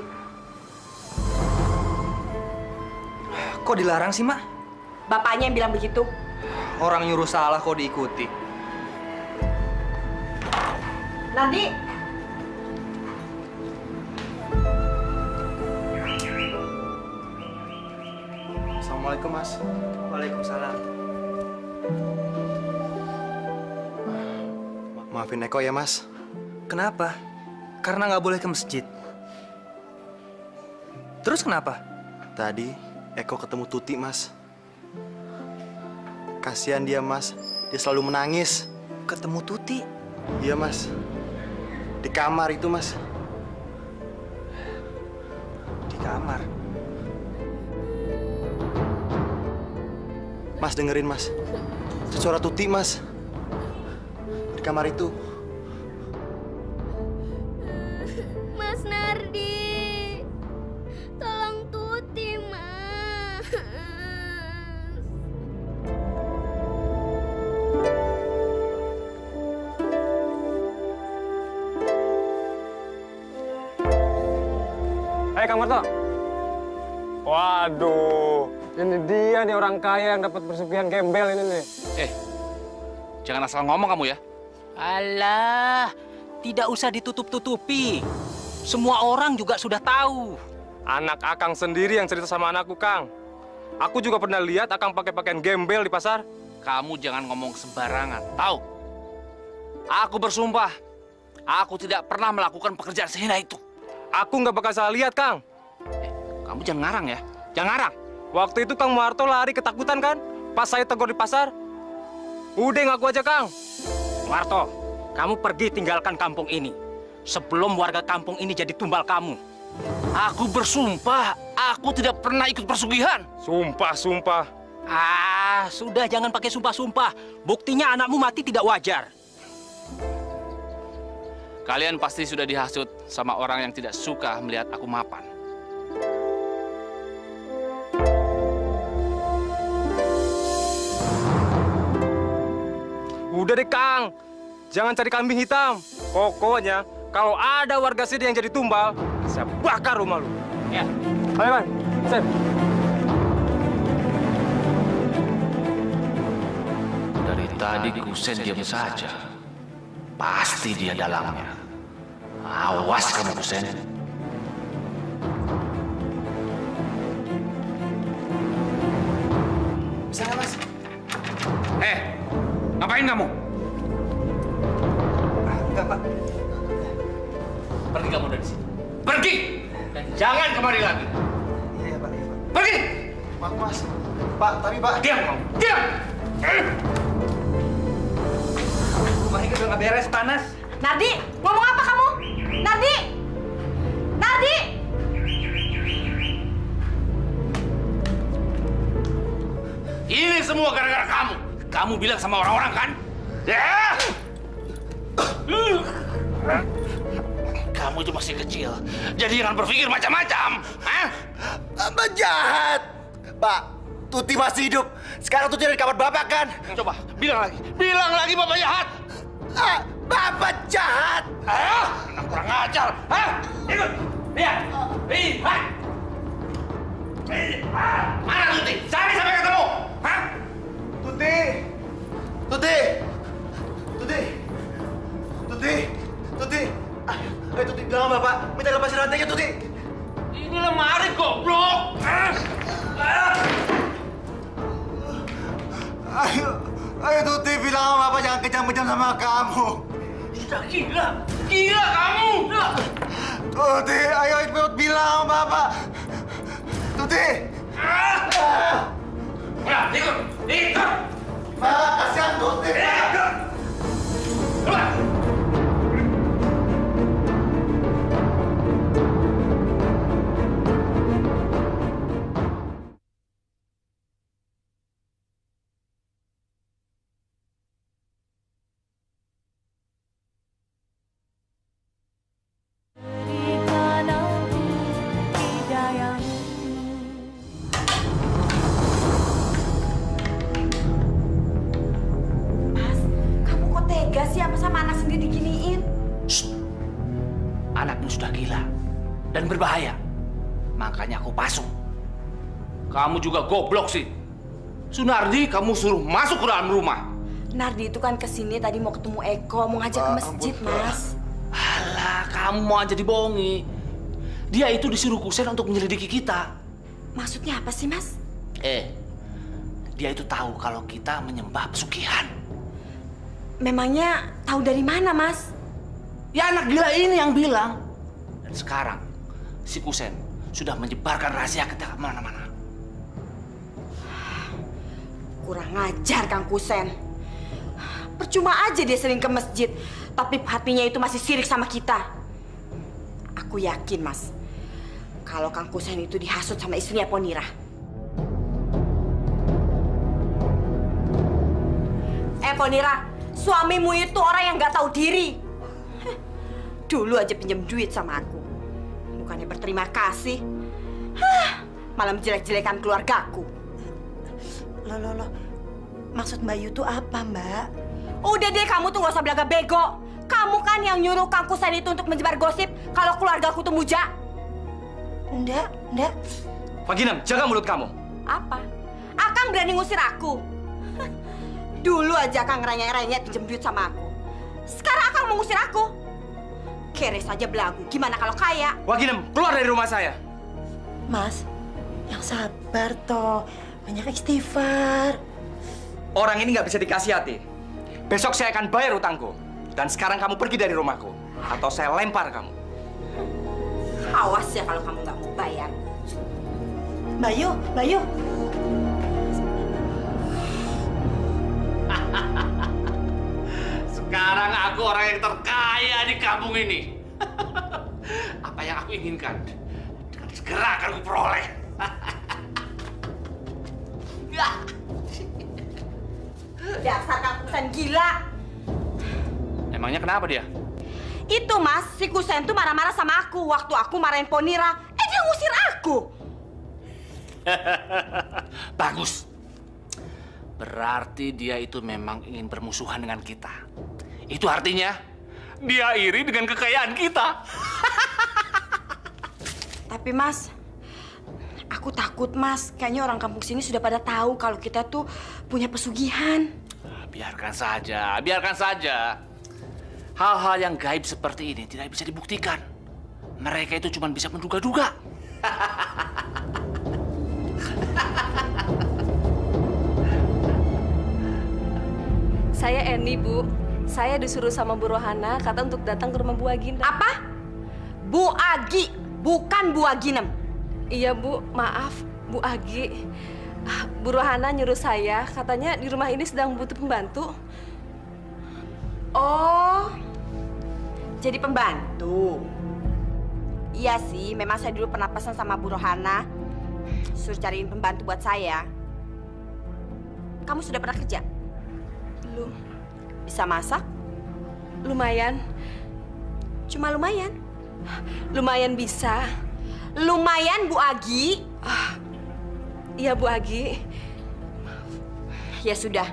Kok dilarang sih, Mak? Bapaknya yang bilang begitu. Orang nyuruh salah kok diikuti. Nanti. Assalamualaikum, Mas. Waalaikumsalam. maafin Eko ya, Mas. Kenapa? Karena nggak boleh ke masjid. Terus kenapa? Tadi Eko ketemu Tuti, Mas. Kasihan dia, Mas. Dia selalu menangis. Ketemu Tuti? Iya, Mas. Di kamar itu, Mas. Di kamar? Mas, dengerin, Mas. Itu suara Tuti, Mas. Di kamar itu. Mas Nardi, tolong Tuti, Mas. Hai, Kang Marto. Waduh, ini dia nih orang kaya yang dapat pesugihan gembel ini nih. Jangan asal ngomong kamu ya. Alah, tidak usah ditutup-tutupi. Semua orang juga sudah tahu. Anak Akang sendiri yang cerita sama anakku, Kang. Aku juga pernah lihat Akang pakai pakaian gembel di pasar. Kamu jangan ngomong sembarangan, tahu? Aku bersumpah, aku tidak pernah melakukan pekerjaan sehina itu. Aku nggak bakal salah lihat, Kang. Kamu jangan ngarang ya, jangan ngarang. Waktu itu Kang Marto lari ketakutan kan? Pas saya tegur di pasar. Udah ngaku aja, Kang. Marto, kamu pergi tinggalkan kampung ini. Sebelum warga kampung ini jadi tumbal kamu. Aku bersumpah, aku tidak pernah ikut persugihan. Sumpah. Ah, sudah jangan pakai sumpah-sumpah. Buktinya anakmu mati tidak wajar. Kalian pasti sudah dihasut sama orang yang tidak suka melihat aku mapan. Udah deh, Kang. Jangan cari kambing hitam. Pokoknya, kalau ada warga sini yang jadi tumbal, saya bakar rumah lu. Ya. Ayo, Man. Sip. Dari tadi Kusen diam saja. Pasti dia dalangnya. Awas kamu, Kusen. Bisa nggak, Mas? Ngapain kamu? Enggak, Pak. Pergi kamu dari sini. Pergi! Dan jangan kemari lagi. Iya, Pak. Pergi! Maaf, Mas. Pak, tapi Pak. Diam kamu. Diam! Rumah ini udah nggak beres, panas. Nardi, ngomong apa kamu? Nardi! Nardi! Ini semua gara-gara kamu. Kamu bilang sama orang-orang kan? Ya! Kamu itu masih kecil, jadi jangan berpikir macam-macam. Hah? Abang jahat. Pak, Tuti masih hidup. Sekarang Tuti ada di kamar Bapak kan? Coba, bilang lagi. Bilang lagi Bapak jahat. Bapak jahat. Anak kurang ajar. Hah? Ikut. Lihat. Lihat. Mana Tuti? Cari sampai ketemu. Hah? Tuti. Tuti. Tuti. Tuti. Tuti. Ayo Tuti, bilang sama Bapak. Minta lepasin rantainya, Tuti. Ini lemari goblok. Ayo Tuti, bilang sama Bapak jangan kejam-kejam sama kamu. Sudah gila. Gila kamu. Tuti, ayo bilang sama Bapak. Tuti. Udah, ikut. Ikut. Pak, kasihan Tuti. Ikut. Keluar. Anakmu sudah gila dan berbahaya. Makanya aku pasung. Kamu juga goblok sih. Sunardi kamu suruh masuk ke dalam rumah. Nardi itu kan kesini tadi mau ketemu Eko, mau ngajak ke masjid, Mas. Alah, kamu mau aja dibohongi. Dia itu disuruh Kusen untuk menyelidiki kita. Maksudnya apa sih, Mas? Dia itu tahu kalau kita menyembah pesugihan. Memangnya tahu dari mana, Mas? Ya anak gila ini yang bilang. Dan sekarang si Kusen sudah menyebarkan rahasia kita kemana-mana. Kurang ajar Kang Kusen. Percuma aja dia sering ke masjid, tapi hatinya itu masih sirik sama kita. Aku yakin, Mas, kalau Kang Kusen itu dihasut sama istrinya Ponira. Ponira, suamimu itu orang yang nggak tahu diri. Dulu aja pinjam duit sama aku. Bukannya berterima kasih, malah menjelek-jelekan keluargaku. Loh. Maksud Mbak Yu tuh apa, Mbak? Udah deh, kamu tuh gak usah belaga bego. Kamu kan yang nyuruh Kang Kusen itu untuk menyebar gosip kalau keluargaku tuh muja. Enggak. Pak Ginem, jaga mulut kamu. Apa? Akang berani ngusir aku? Dulu aja Akang ngerengek-rengek pinjam duit sama aku. Sekarang Akang mau ngusir aku? Kere saja belagu, gimana kalau kaya? Pak Ginem, keluar dari rumah saya. Mas, yang sabar toh. Banyak istighfar. Orang ini nggak bisa dikasih hati. Besok saya akan bayar utangku. Dan sekarang kamu pergi dari rumahku. Atau saya lempar kamu. Awas ya kalau kamu nggak mau bayar. Mbak Yu. Sekarang aku orang yang terkaya di kampung ini. Apa yang aku inginkan dengan segera akan kuperoleh. Dasar Kang Kusen gila. Emangnya kenapa dia? Itu, Mas, si Kusen tuh marah-marah sama aku waktu aku marahin Ponira. Dia ngusir aku. Bagus. Berarti dia itu memang ingin bermusuhan dengan kita. Itu artinya dia iri dengan kekayaan kita. Tapi, Mas, aku takut, Mas. Kayaknya orang kampung sini sudah pada tahu kalau kita tuh punya pesugihan. Biarkan saja. Hal-hal yang gaib seperti ini tidak bisa dibuktikan. Mereka itu cuma bisa menduga-duga. Saya Eni, Bu. Saya disuruh sama Bu Rohana, kata untuk datang ke rumah Bu Aginem. Apa? Bu Agi, bukan Bu Aginem. Iya, Bu. Maaf, Bu Agi. Bu Rohana nyuruh saya, katanya di rumah ini sedang butuh pembantu. Oh, jadi pembantu. Iya sih, memang saya dulu pernah pesan sama Bu Rohana suruh cariin pembantu buat saya. Kamu sudah pernah kerja? Belum. Bisa masak? Lumayan. Cuma lumayan? Lumayan bisa. Lumayan, Bu Agi? Iya, Bu Agi. Ya sudah,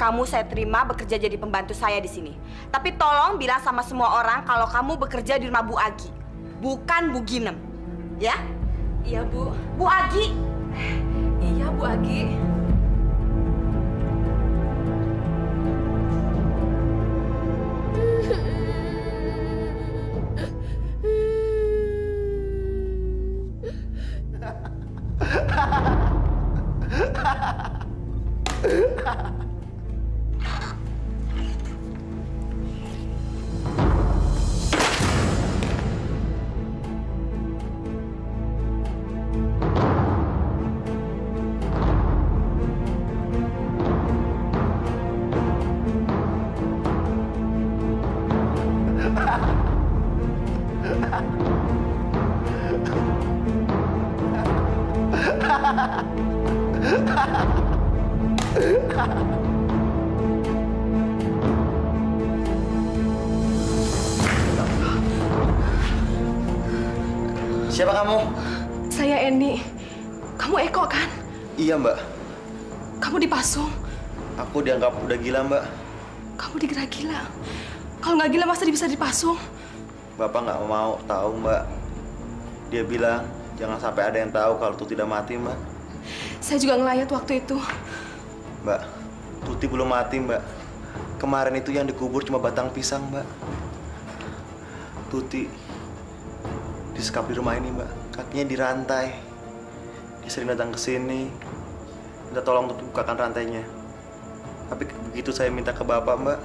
kamu saya terima bekerja jadi pembantu saya di sini. Tapi tolong bilang sama semua orang kalau kamu bekerja di rumah Bu Agi, bukan Bu Ginem. Ya? Iya, Bu. Bu Agi? Iya, Bu Agi. Siapa kamu? Saya Eni. Kamu Eko kan? Iya, Mbak. Kamu dipasung. Aku dianggap udah gila, Mbak. Kamu dikira gila. Kalau nggak gila masa bisa dipasung? Bapak nggak mau tahu, Mbak. Dia bilang jangan sampai ada yang tahu kalau Tuti udah mati, Mbak. Saya juga ngelayat waktu itu. Mbak, Tuti belum mati, Mbak. Kemarin itu yang dikubur cuma batang pisang, Mbak. Tuti disekap di rumah ini, Mbak. Kakinya dirantai. Dia sering datang ke sini, minta tolong untuk bukakan rantainya. Tapi begitu saya minta ke Bapak, Mbak,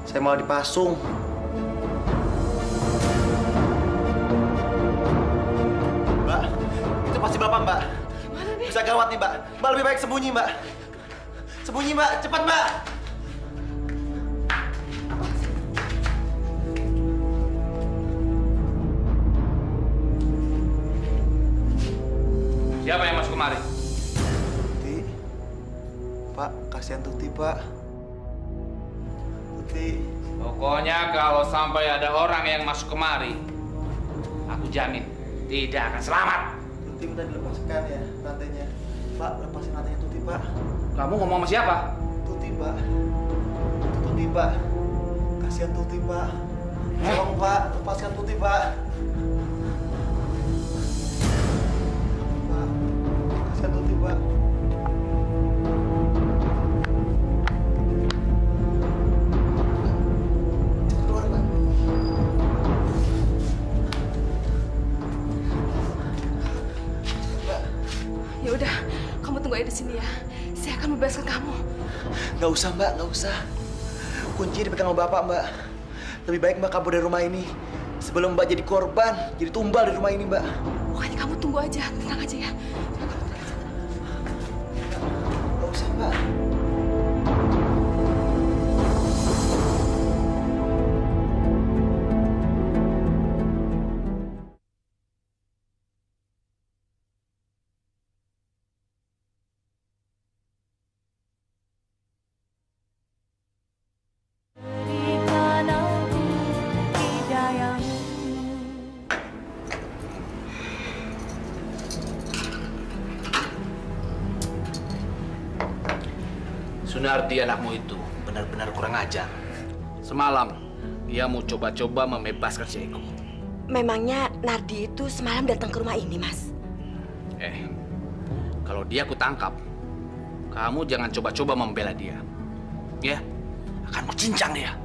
Saya malah dipasung. Mbak, itu pasti Bapak, Mbak. Gimana nih? Bisa gawat nih, Mbak. Mbak lebih baik sembunyi, Mbak. Sembunyi, Mbak. Cepat, Mbak. Siapa yang masuk kemari? Tuti. Pak, kasihan Tuti, Pak. Tuti. Pokoknya kalau sampai ada orang yang masuk kemari, aku jamin tidak akan selamat. Tuti minta dilepaskan ya rantainya. Pak, lepasin rantainya Tuti, Pak. Kamu ngomong sama siapa? Tuti, Pak. Tuti, Pak. Kasihan Tuti, Pak. Tolong, Pak. Lepaskan Tuti, Pak. Pak. Kasihan Tuti, Pak. Keluar, Pak. Ya udah, kamu tunggu aja di sini ya. Saya akan membebaskan kamu. Nggak usah, Mbak. Nggak usah. Kunci dipegang sama Bapak, Mbak. Lebih baik Mbak kabur dari rumah ini. Sebelum Mbak jadi korban, jadi tumbal di rumah ini, Mbak. Pokoknya kamu tunggu aja, tenang aja ya. Nggak usah, Mbak. Sunardi anakmu itu benar-benar kurang ajar. Semalam dia mau coba-coba membebaskan si Eko. Memangnya Nardi itu semalam datang ke rumah ini, Mas? Kalau dia kutangkap, kamu jangan coba-coba membela dia. Ya, akan kucincang dia.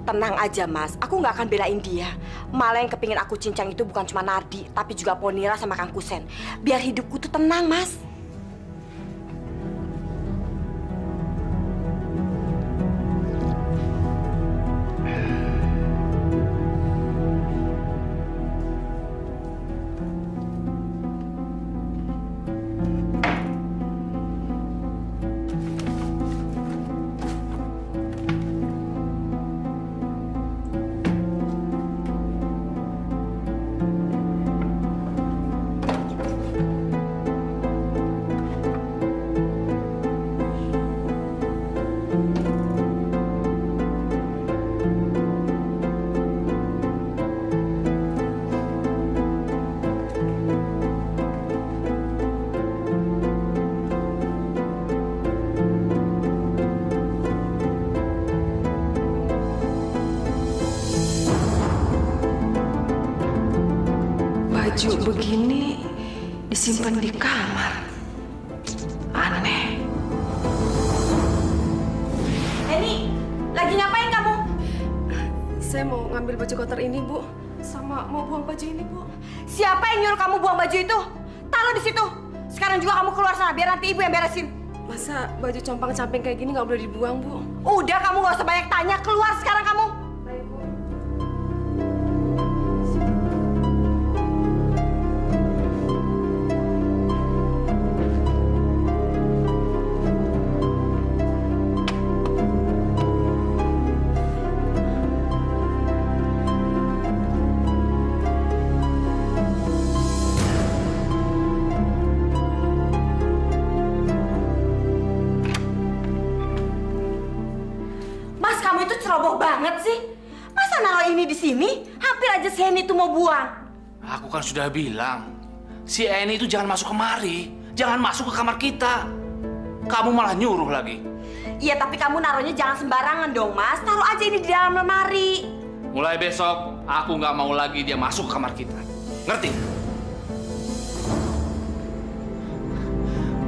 Tenang aja, Mas. Aku nggak akan belain dia. Malah yang kepingin aku cincang itu bukan cuma Nardi, tapi juga Ponira sama Kang Kusen. Biar hidupku tuh tenang, Mas. Baju begini disimpan di kamar. Aneh. Eni, lagi ngapain kamu? Saya mau ngambil baju kotor ini, Bu. Sama mau buang baju ini, Bu. Siapa yang nyuruh kamu buang baju itu? Taruh di situ. Sekarang juga kamu keluar sana, biar nanti ibu yang beresin. Masa baju compang-camping kayak gini nggak boleh dibuang, Bu? Udah, kamu nggak usah banyak tanya. Keluar sekarang kamu. Ceroboh banget sih. Masa naruh ini di sini? Hampir aja si Eni itu mau buang. Aku kan sudah bilang, si Eni itu jangan masuk kemari. Jangan masuk ke kamar kita. Kamu malah nyuruh lagi. Iya, tapi kamu naruhnya jangan sembarangan dong, Mas. Taruh aja ini di dalam lemari. Mulai besok, aku nggak mau lagi dia masuk ke kamar kita. Ngerti?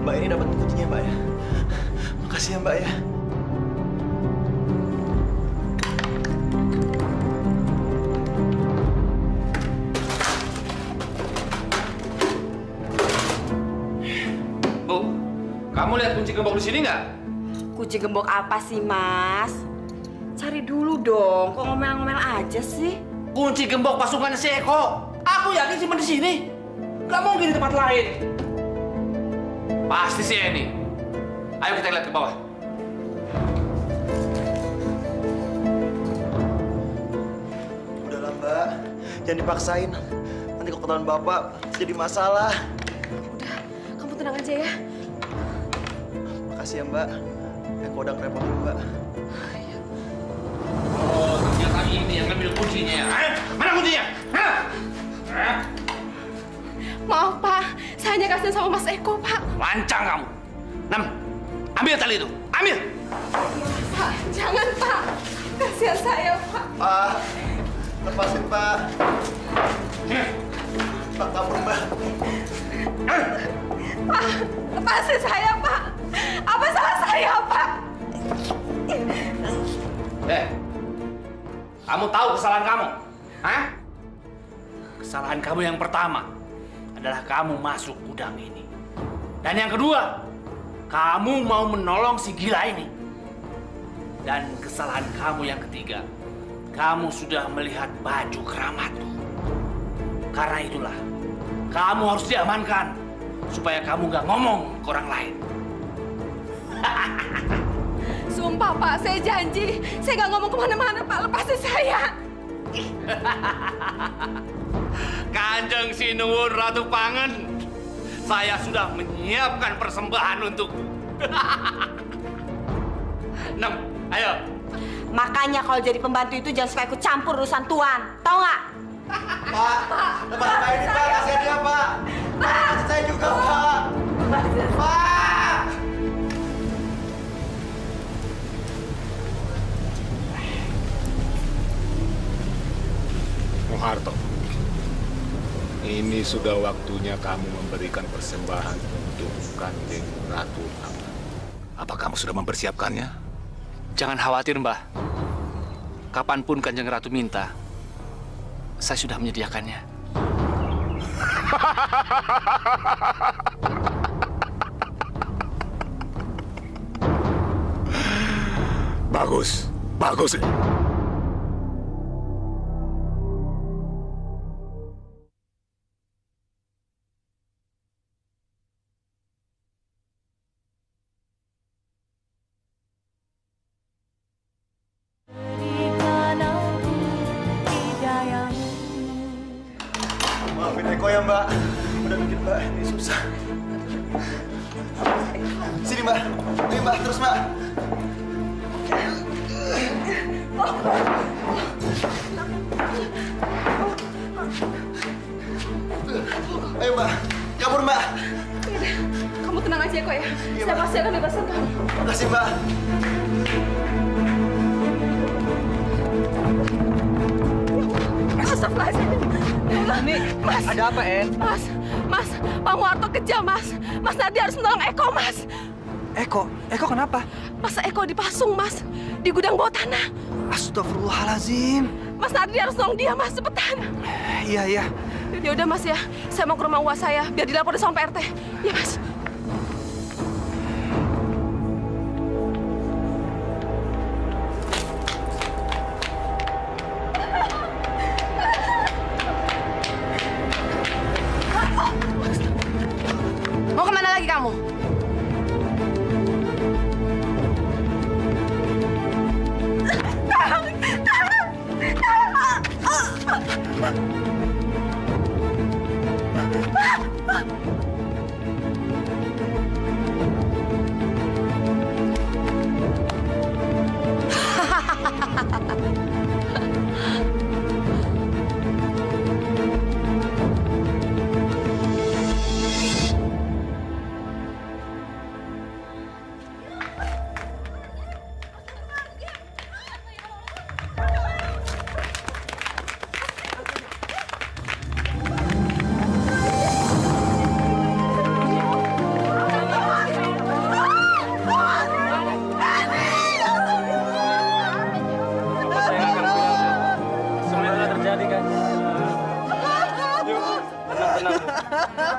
Mbak, ini dapat kuncinya, Mbak ya. Makasih ya, Mbak ya. Kamu lihat kunci gembok di sini nggak? Kunci gembok apa sih, Mas? Cari dulu dong, kok ngomel-ngomel aja sih? Kunci gembok pasukannya si Eko. Aku yakin simpen di sini. Gak mungkin di tempat lain. Pasti si Eni. Ayo kita lihat ke bawah. Udahlah Mbak, jangan dipaksain. Nanti kalau ketahuan Bapak jadi masalah. Udah, kamu tenang aja ya. Makasih ya Mbak. Eko udah ngerepotin Mbak. Oh, ternyata ini yang ngambil kuncinya ya. Mana kuncinya? Maaf Pak, saya hanya kasihan sama Mas Eko Pak. Lancang kamu. Nem, ambil tali itu. Ambil. Pak, jangan Pak. Kasihan saya Pak. Pak, lepasin Pak. Pak, kabur Mbak. Pak, lepasin saya Pak. Apa salah saya Pak? Kamu tahu kesalahan kamu? Hah? Kesalahan kamu yang pertama adalah kamu masuk gudang ini. Dan yang kedua, kamu mau menolong si gila ini. Dan kesalahan kamu yang ketiga, kamu sudah melihat baju keramatku. Karena itulah, kamu harus diamankan supaya kamu nggak ngomong ke orang lain. Sumpah Pak, saya janji. Saya nggak ngomong kemana-mana Pak, lepasin saya. Kanjeng Sinuwun Ratu Pangen, saya sudah menyiapkan persembahan untukmu. Nem, ayo. Makanya kalau jadi pembantu itu jangan suka ikut campur urusan tuan, tau nggak? Pak, lepas Pak ini Pak, kasihan dia Pak. Pak, saya juga Pak. Pak. Muharto, ini sudah waktunya kamu memberikan persembahan untuk Kanjeng Ratu Pangen. Apa kamu sudah mempersiapkannya? Jangan khawatir, Mbah. Kapanpun Kanjeng Ratu minta, saya sudah menyediakannya. Bagus, bagus. Maafin Eko ya Mbak, udah bikin Mbak ini susah. Sini Mbak, ayo Mbak, terus Mbak. Ayo Mbak, kabur Mbak. Kamu tenang aja kok ya. Saya pasti akan bebasin kamu. Makasih Mbak. Astagfirullahaladzim. Ini Mas, ada apa, En? Mas, Pak Muharto kejam, Mas. Mas Nardi harus menolong Eko, Mas. Eko kenapa? Mas Eko dipasung, Mas. Di gudang bawah tanah. Astagfirullahaladzim. Mas Nardi harus nolong dia, Mas. Cepetan. Iya. Ya udah, Mas ya. Saya mau ke rumah uas saya, biar dilaporin sama PRT. Ya, Mas. Mau kemana lagi kamu?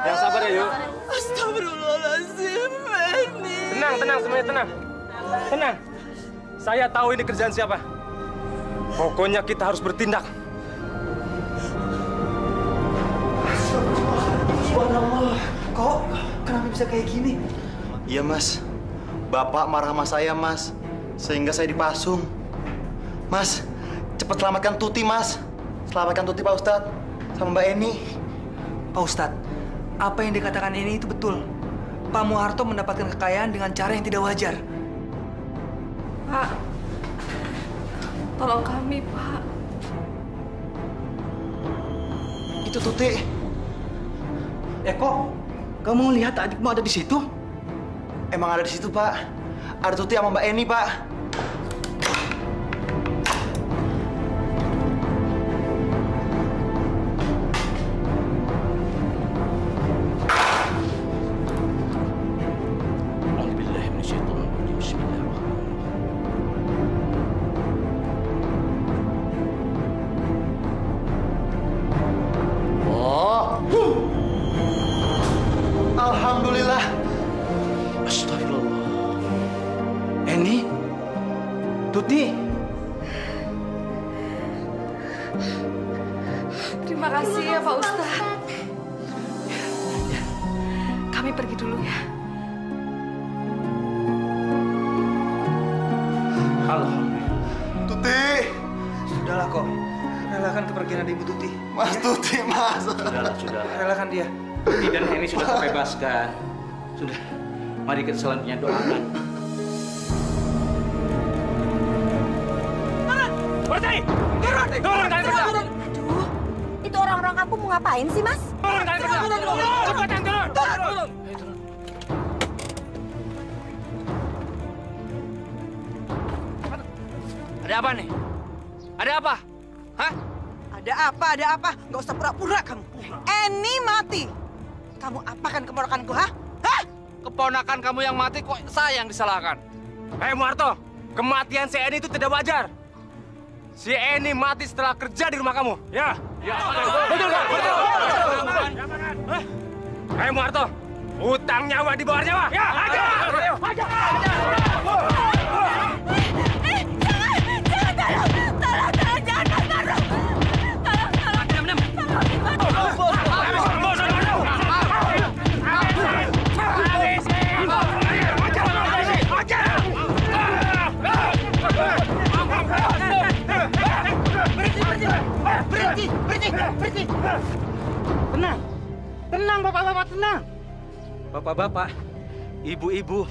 Yang sabar ya, yuk. Astagfirullahaladzim, Benny. Tenang, semuanya tenang. Tenang. Saya tahu ini kerjaan siapa. Pokoknya kita harus bertindak. Subhanallah. Kok kenapa bisa kayak gini? Iya, Mas. Bapak marah sama saya, Mas. Sehingga saya dipasung. Mas, cepat selamatkan Tuti, Mas. Selamatkan Tuti, Pak Ustadz. Sama Mbak Eni. Pak Ustadz, apa yang dikatakan ini itu betul. Pak Muharto mendapatkan kekayaan dengan cara yang tidak wajar. Pak, tolong kami, Pak. Itu Tuti. Kok kamu lihat adikmu ada di situ? Emang ada di situ, Pak. Ada Tuti sama Mbak Eni, Pak. Alhamdulillah. Astagfirullah. Eni? Tuti? Terima kasih ya Pak Ustadz. Kami pergi dulu ya. Alhamdulillah. Tuti! Sudahlah kok. Relakan kepergian adik Ibu Tuti. Mas Tuti, Mas. Sudahlah. Relakan dia. Tuti dan Eni sudah terbebaskan. Sudah. Mari kita selanjutnya doakan. Berhenti! Turun! Turun kalian berdua! Aduh, itu orang-orang kampung mau ngapain sih, Mas? Turun kalian berdua! Cepetan turun! Turun! Ada apa nih? Ada apa? Hah? Ada apa? Ada apa? Nggak usah pura-pura kamu. Eni mati. Kamu apakan keponakanku, ha? Hah? Keponakan kamu yang mati kok saya yang disalahkan? Hei Muharto, kematian si Eni itu tidak wajar. Si Eni mati setelah kerja di rumah kamu. Ya? Ya. Betul nggak? Betul. Hei Muharto, utang nyawa di bawah nyawa. Ya, aja. Aja. Berhenti. Tenang. Tenang, Bapak-bapak, tenang. Bapak-bapak, ibu-ibu,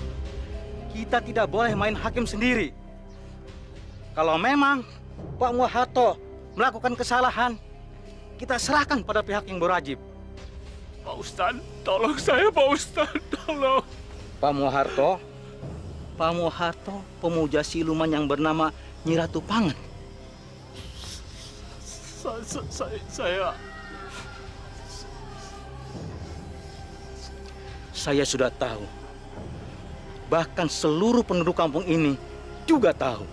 kita tidak boleh main hakim sendiri. Kalau memang Pak Muharto melakukan kesalahan, kita serahkan pada pihak yang berwajib. Pak Ustadz, tolong saya, Pak Ustadz, tolong. Pak Muharto pemuja siluman yang bernama Nyi Ratu Pangan. Saya sudah tahu. Bahkan seluruh penduduk kampung ini juga tahu.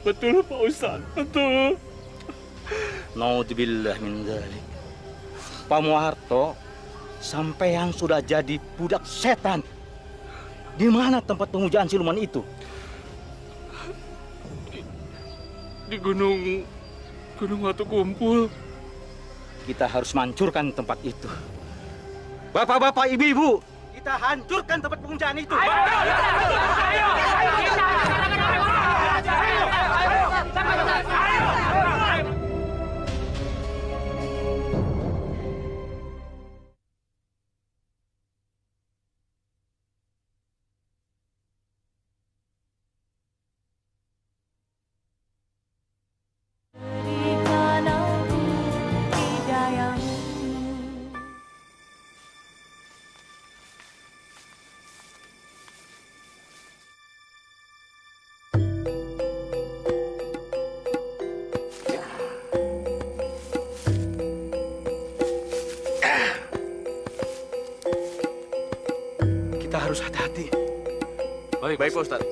Betul, Pak Ustadz, betul. Naudzubillah min dzalik. Pak Muharto, sampean sudah jadi budak setan. Di mana tempat pemujaan siluman itu? Di Gunung Watu Kumpul. Kita harus menghancurkan tempat itu. Bapak-bapak, ibu-ibu, kita hancurkan tempat pemujaan itu. Kita harus hati-hati. Baik, Pak Ustadz.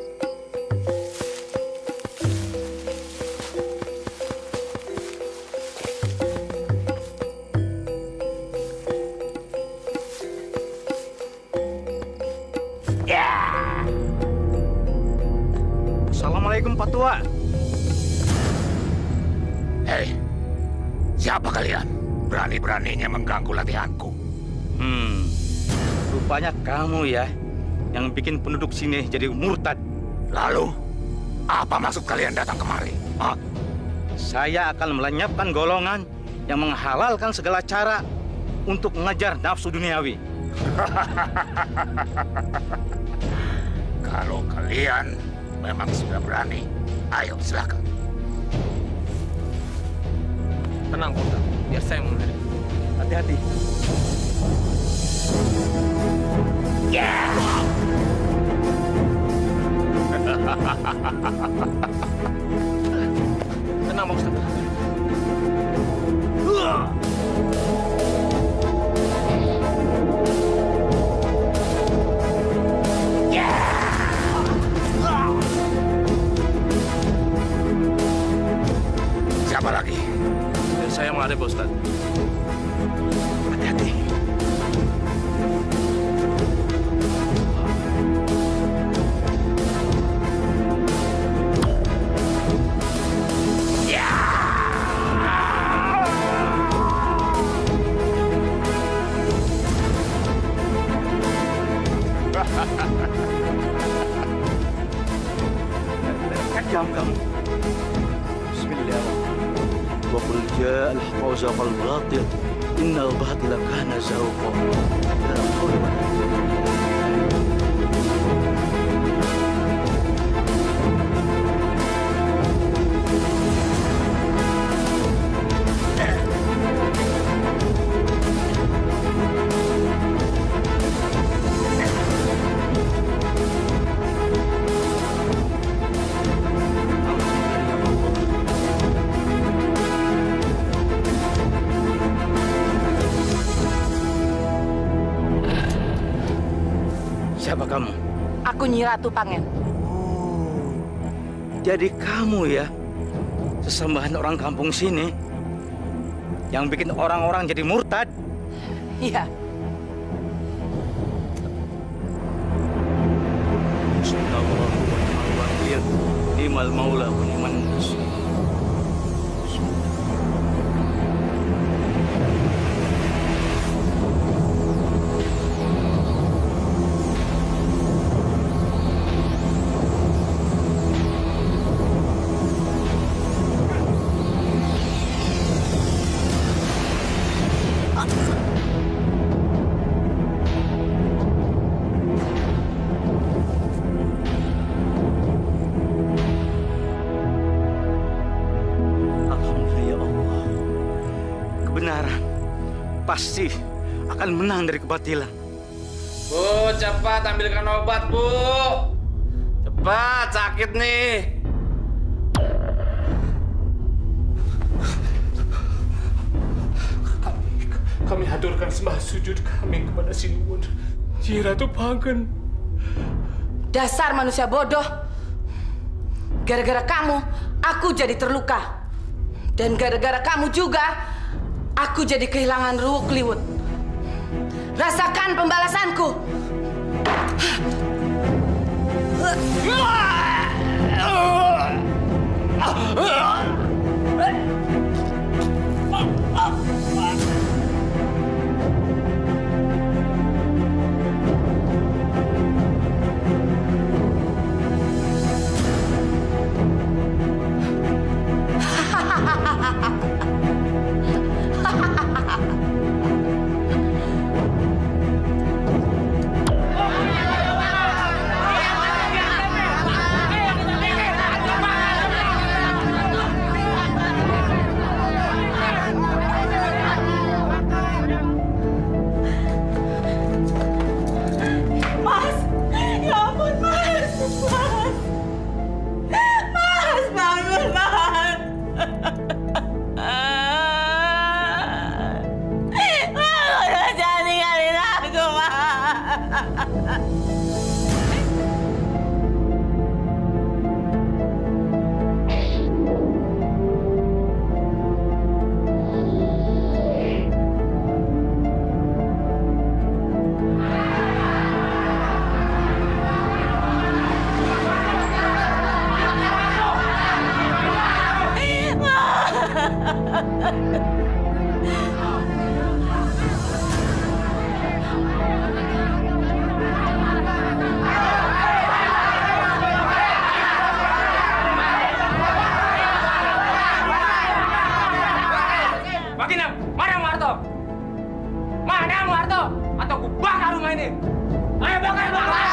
Assalamualaikum Pak Tua. Hei, siapa kalian? Berani-beraninya mengganggu latihanku. Rupanya kamu ya yang bikin penduduk sini jadi murtad. Lalu, apa maksud kalian datang kemari? Hah? Saya akan melenyapkan golongan yang menghalalkan segala cara untuk mengejar nafsu duniawi. Kalau kalian memang sudah berani, ayo silakan. Tenang, Ustaz. Biar saya yang menghadapi. Hati-hati. Tenang, Pak Ustaz. Siapa lagi? Biar saya yang menghadapi, Pak Ustaz. Hati-hati. Kejam kamu. Bismillahirrahmanirrahim. Wa qul ja'al haqq wa zahaqal batil. Innal batila kana zahuqa. La haula wa la Siapa kamu? Aku Nyi Ratu Pangen. Jadi kamu ya, sesembahan orang kampung sini yang bikin orang-orang jadi murtad? Iya. Bismillahirrahmanirrahim. Ni'mal maula wa ni'man nasir. Kebenaran pasti akan menang dari kebatilan. Bu, cepat ambilkan obat, Bu. Cepat, sakit nih. Kami haturkan sembah sujud kami kepada Sinuwun, Nyi Ratu Pangen. Dasar manusia bodoh. Gara-gara kamu, aku jadi terluka. Dan gara-gara kamu juga, aku jadi kehilangan ruh Kliwut. Rasakan pembalasanku. rumah ini. Ayo bakar, bakar!